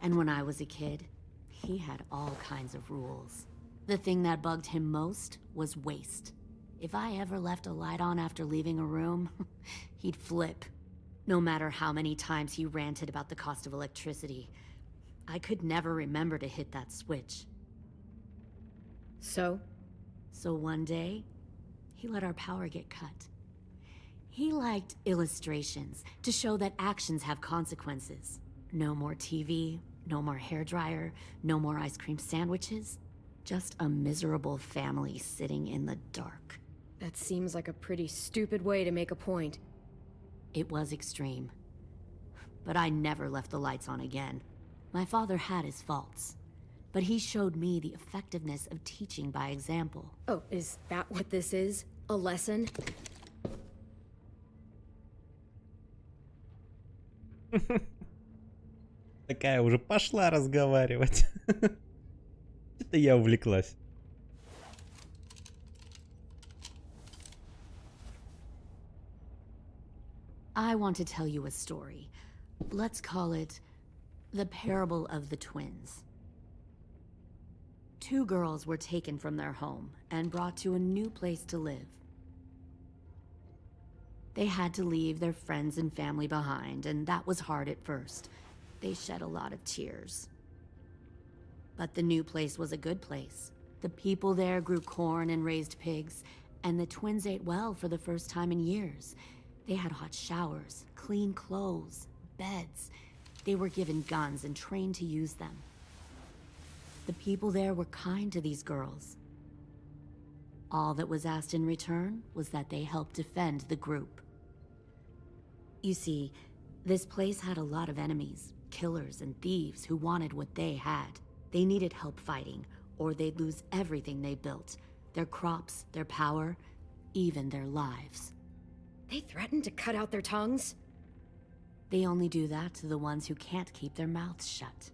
And when I was a kid, he had all kinds of rules. The thing that bugged him most was waste. If I ever left a light on after leaving a room, he'd flip. No matter how many times he ranted about the cost of electricity, I could never remember to hit that switch. So? So one day, he let our power get cut. He liked illustrations to show that actions have consequences. No more TV, no more hairdryer, no more ice cream sandwiches. Just a miserable family sitting in the dark. That seems like a pretty stupid way to make a point. It was extreme. But I never left the lights on again. My father had his faults, but he showed me the effectiveness of teaching by example. Oh, is that what this is? A lesson? Такая уже пошла разговаривать. Это я увлеклась. I want to tell you a story. Let's call it the parable of the twins. 2 girls were taken from their home and brought to a new place to live. They had to leave their friends and family behind, and that was hard at first. They shed a lot of tears. But the new place was a good place. The people there grew corn and raised pigs, and the twins ate well for the first time in years. They had hot showers, clean clothes, beds. They were given guns and trained to use them. The people there were kind to these girls. All that was asked in return was that they help defend the group. You see, this place had a lot of enemies, killers and thieves who wanted what they had. They needed help fighting, or they'd lose everything they built. Their crops, their power, even their lives. They threatened to cut out their tongues? They only do that to the ones who can't keep their mouths shut.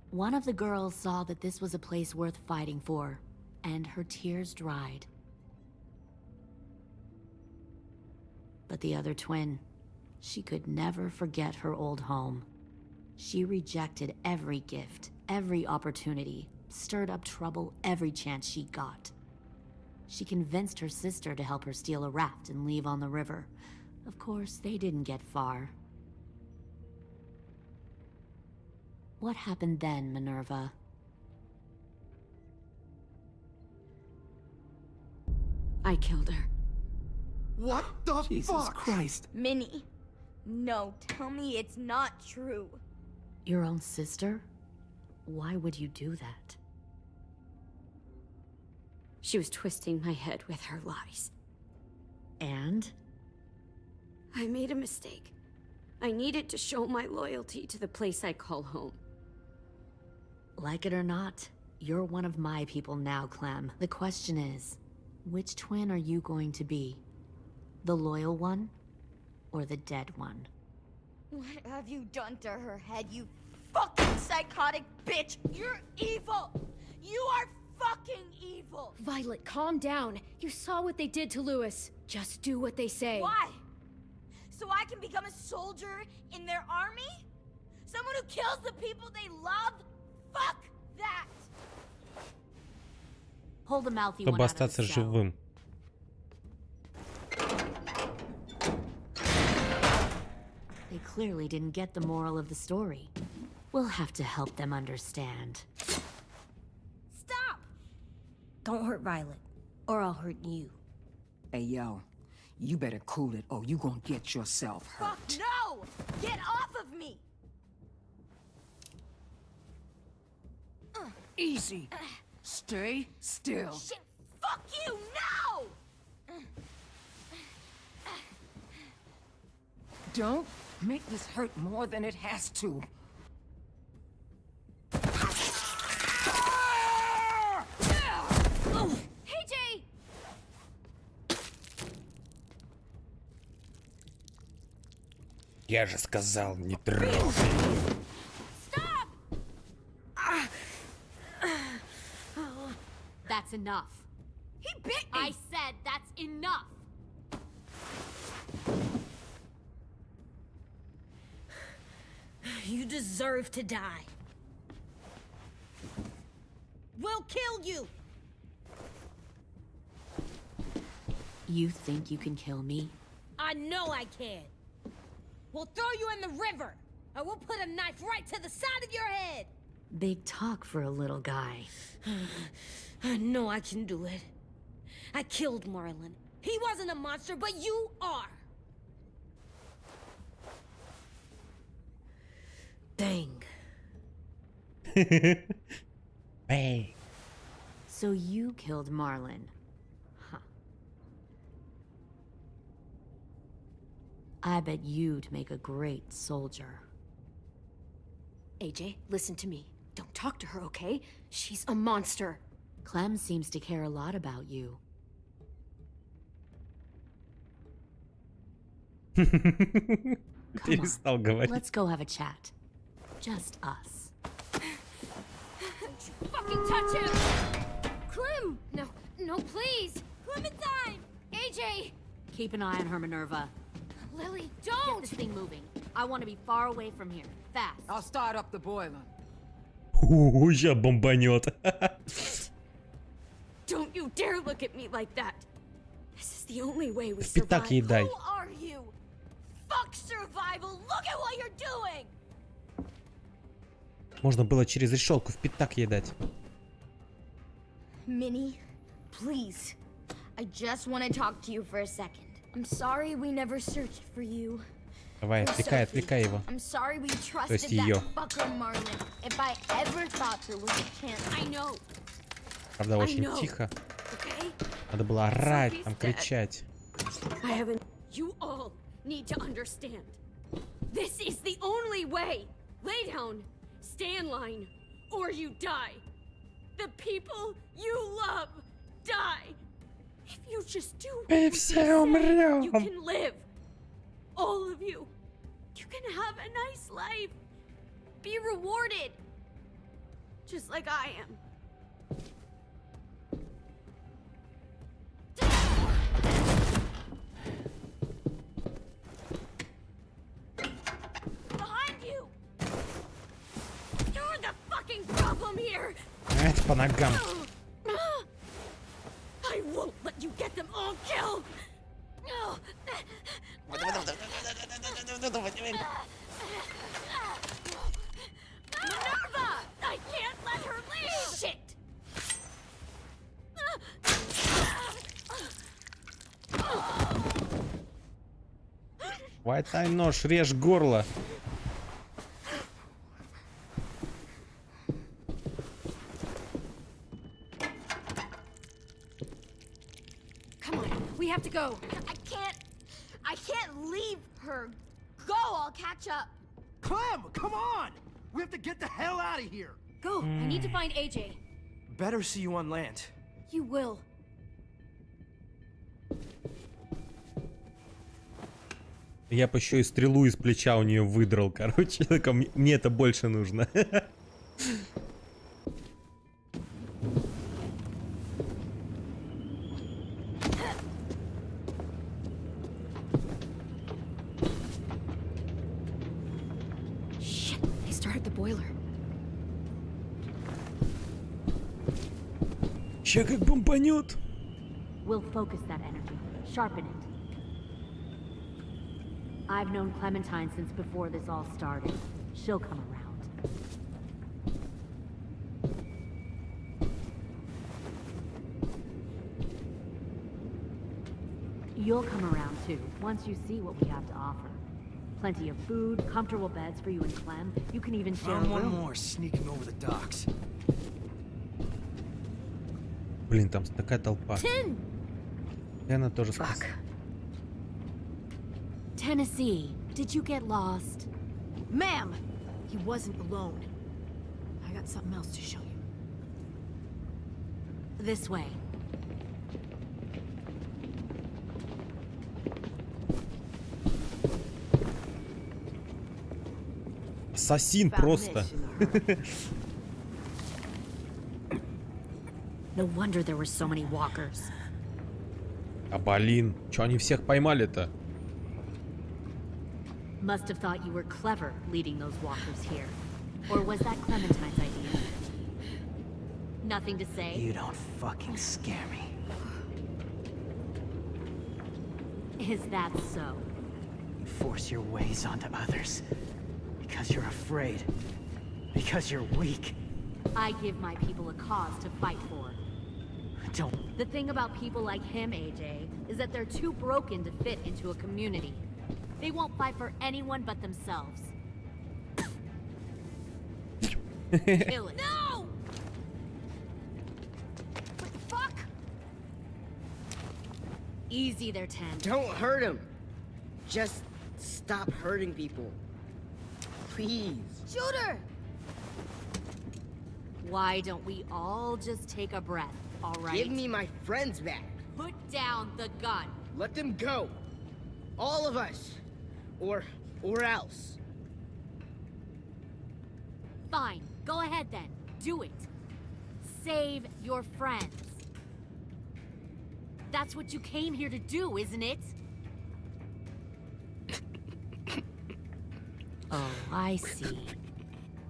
One of the girls saw that this was a place worth fighting for, and her tears dried. But the other twin, she could never forget her old home. She rejected every gift, every opportunity, stirred up trouble every chance she got. She convinced her sister to help her steal a raft and leave on the river. Of course, they didn't get far. What happened then, Minerva? I killed her. What the Jesus fuck? Christ. Minnie, no, tell me it's not true. Your own sister? Why would you do that? She was twisting my head with her lies. And? I made a mistake. I needed to show my loyalty to the place I call home. Like it or not, you're one of my people now, Clem. The question is, which twin are you going to be? The loyal one, or the dead one? What have you done to her head, you fucking psychotic bitch? You're evil! You are fucking evil! Violet, calm down. You saw what they did to Lewis. Just do what they say. Why? So I can become a soldier in their army? Someone who kills the people they love? Fuck that! Pull the mouthy Чтобы one out of остаться the cell. живым. They clearly didn't get the moral of the story. We'll have to help them understand. Stop! Don't hurt Violet, or I'll hurt you. Hey, yo. You better cool it or you gonna get yourself hurt. Fuck no! Get off of me! Easy. Stay still. Shit! Fuck you! No! Don't make this hurt more than it has to. Hey, Jay! Я же сказал, не трогай. Stop! That's enough. He bit me! I said that's enough. You deserve to die. We'll kill you! You think you can kill me? I know I can. We'll throw you in the river. I will put a knife right to the side of your head. Big talk for a little guy. I know I can do it. I killed Marlon. He wasn't a monster, but you are. Bang. Bang. So you killed Marlon. Huh. I bet you'd make a great soldier. AJ, listen to me. Don't talk to her, okay? She's a monster. Clem seems to care a lot about you. Перестал говорить. Let's go have a chat. Just us. Fucking touch him! Clem! No, no, please! Clementine! AJ! Keep an eye on her, Minerva. Lily, don't! Get this thing moving. I want to be far away from here. Fast. I'll start up the boiler. Ща бомбанет. Don't you dare look at me like that. This is the only way we В пятак ей дай. Who are you? Fuck survival. Look at what you're doing. Можно было через решетку в пятак ей дать. Minnie, please. I just want to talk to you for a second. I'm sorry we never searched for you. Давай, отвлекай его. I'm sorry we То trusted есть ее. that fucker Marlin. If I ever thought there was a chance, I know. Правда, очень тихо. Надо было орать, там кричать. I haven't. You all need to understand. This is the only way. Lay down, stay in line, or you die. The people you love die. If you just do what you say, you can live. All of you. You can have a nice life. Be rewarded. Just like I am. Behind you. You're the fucking problem here. Это по ногам. I won't let you get them all killed. Minerva! I can't let her leave! Shit! Хватай нож, режь горло. Come on, we have to go. I can't leave her. Go, I'll catch up. Clem, come on! We have to get the hell out of here. Go, I need to find AJ. Better see you on land. You will. Я бы еще и стрелу из плеча у нее выдрал, короче. Только мне это больше нужно. Shit, they started the boiler. Ща как бомбанет. We'll focus that energy, sharpen it. I've known Clementine since before this all started. She'll come around. You'll come around too, once you see what we have to offer. Plenty of food, comfortable beds for you and Clem. You can even share a Found one room. more sneaking over the docks. Блин, там такая толпа. И она тоже спас. Tennessee, did you get lost? Ma'am, he wasn't alone. I got something else to show you. This way. Ассасин просто. No wonder there were so many walkers. А блин, чё они всех поймали-то? Must have thought you were clever leading those walkers here. Or was that Clementine's idea? Nothing to say? You don't fucking scare me. Is that so? You force your ways onto others. Because you're afraid. Because you're weak. I give my people a cause to fight for. Don't. The thing about people like him, AJ, is that they're too broken to fit into a community. They won't fight for anyone but themselves. Kill it. No! What the fuck? Easy there, Ten. Don't hurt him. Just stop hurting people. Please. Shoot her! Why don't we all just take a breath, all right? Give me my friends back. Put down the gun. Let them go. All of us. Or else. Fine. Go ahead then. Do it. Save your friends. That's what you came here to do, isn't it? Oh, I see.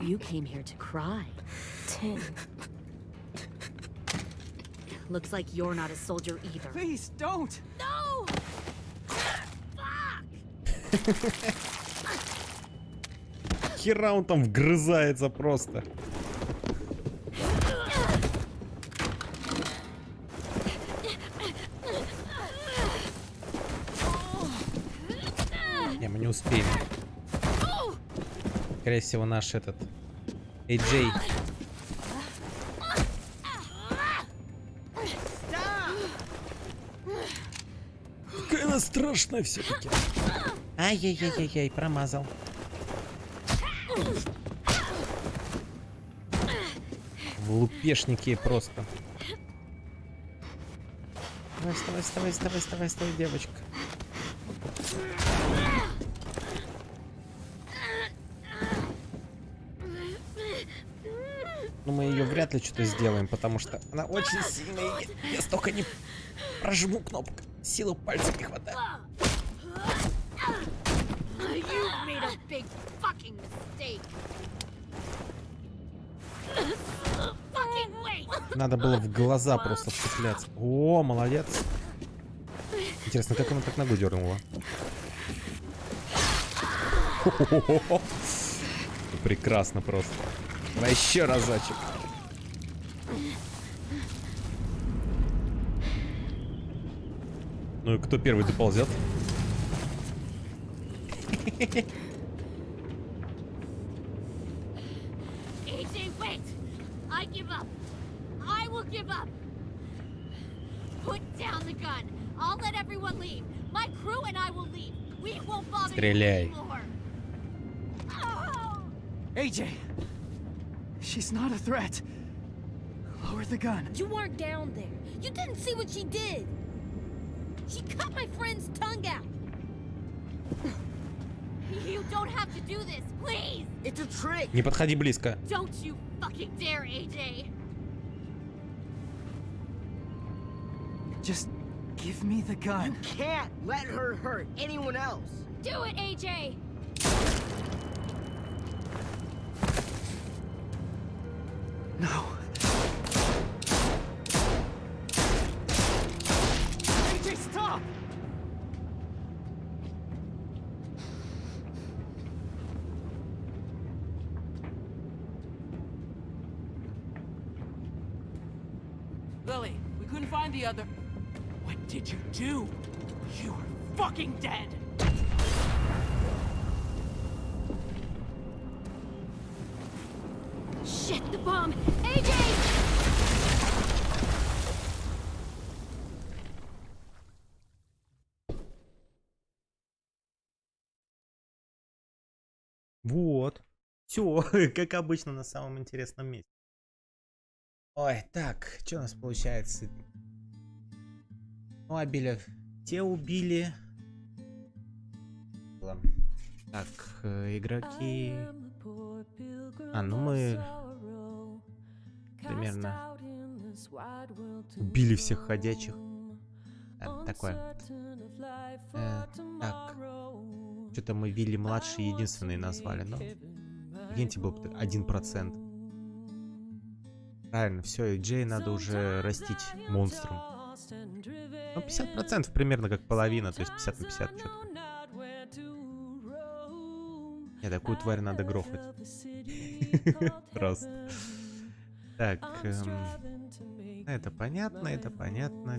You came here to cry. Tin. Looks like you're not a soldier either. Please, don't! No! Хера он там вгрызается просто. Не, мы не успеем. Скорее всего, наш этот AJ. Какая она страшная все-таки. Ай-яй-яй-яй-яй, промазал. В лупешнике просто. Вставай, девочка. Ну, мы ее вряд ли что-то сделаем, потому что она очень сильная. Я столько не прожму кнопку. Силы пальцев не хватает. Надо было в глаза просто вцепляться. О, молодец. Интересно, как она так ногу дернула? Прекрасно просто. Давай еще разочек. Ну и кто первый доползет? AJ, wait! I give up. I will give up. Put down the gun. I'll let everyone leave. My crew and I will leave. We won't bother Стреляй. you anymore. AJ! She's not a threat. Lower the gun. You weren't down there. You didn't see what she did. She cut my friend's tongue out. You don't have to do this, please. It's a trick. Не подходи близко. Don't you fucking dare, AJ. Just give me the gun. You can't let her hurt anyone else. Do it, AJ. No. AJ, stop! Lily, we couldn't find the other. What did you do? You are fucking dead! Shit, the bomb! AJ! Вот. Все, как обычно, на самом интересном месте. Ой, так, что у нас получается? Ну, Авеля те убили. Так, игроки. Ну мы примерно убили всех ходячих. Такое. Так. Что-то мы Вилли младший единственный назвали, но прикиньте, был 1%. Правильно, все, и Джей надо уже растить монстром. Ну, 50% примерно как половина, то есть 50 на 50 что-то. Нет, такую тварь надо грохать. Просто. Так, это понятно, это понятно.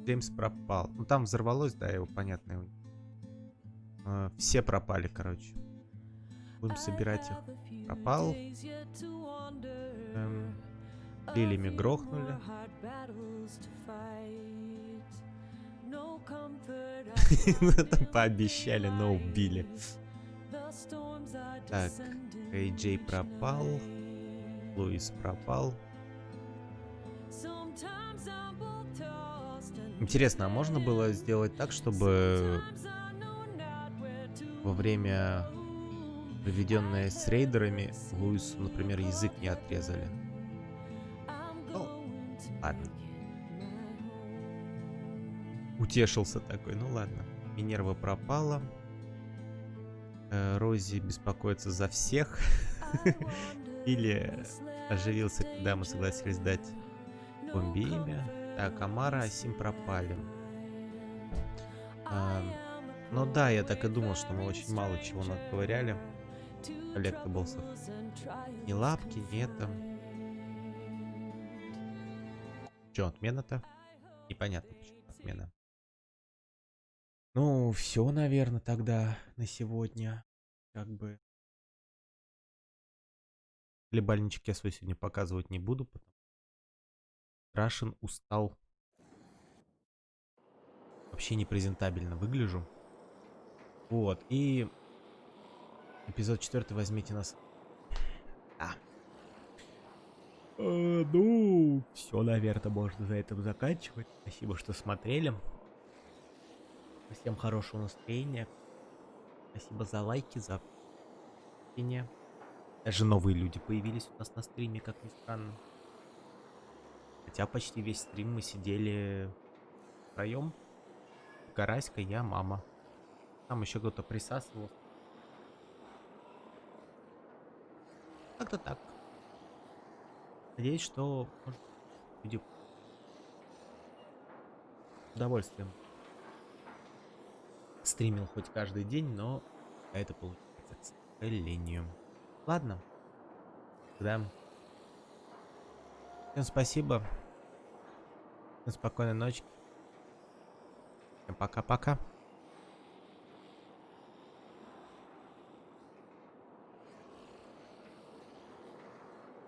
Джеймс пропал. Ну, там взорвалось, да, его понятно. Все пропали, короче. Будем собирать их. Пропал. Лилиями грохнули. Пообещали, но убили. Так, AJ пропал. Луис пропал. Интересно, а можно было сделать так, чтобы во время, проведенное с рейдерами, Луису, например, язык не отрезали? Ну, ладно. Утешился такой, ну ладно. Минерва пропала. Рози беспокоится за всех. Или оживился, когда мы согласились дать бомбе имя. Так, Амара, Асим пропали. Ну да, я так и думал, что мы очень мало чего наковыряли. Коллектаблсов. Ни лапки, ни это. Че, отмена-то? Непонятно, почему отмена. Ну, все, наверное, тогда на сегодня. Как бы. Хлебальничек я свой сегодня показывать не буду, потому что Рашен устал. Вообще непрезентабельно выгляжу. Вот, и эпизод 4 возьмите нас. Ну, все, наверное, можно за этим заканчивать. Спасибо, что смотрели. Всем хорошего настроения. Спасибо за лайки, за общение. Даже новые люди появились у нас на стриме, как ни странно. Хотя почти весь стрим мы сидели втроем. Караська, я, мама. Там еще кто-то присасывал. Как-то так. Надеюсь, что может, люди с удовольствием стримил хоть каждый день, но это получается, к сожалению. Ладно. Тогда всем спасибо. Всем спокойной ночи. Всем пока-пока.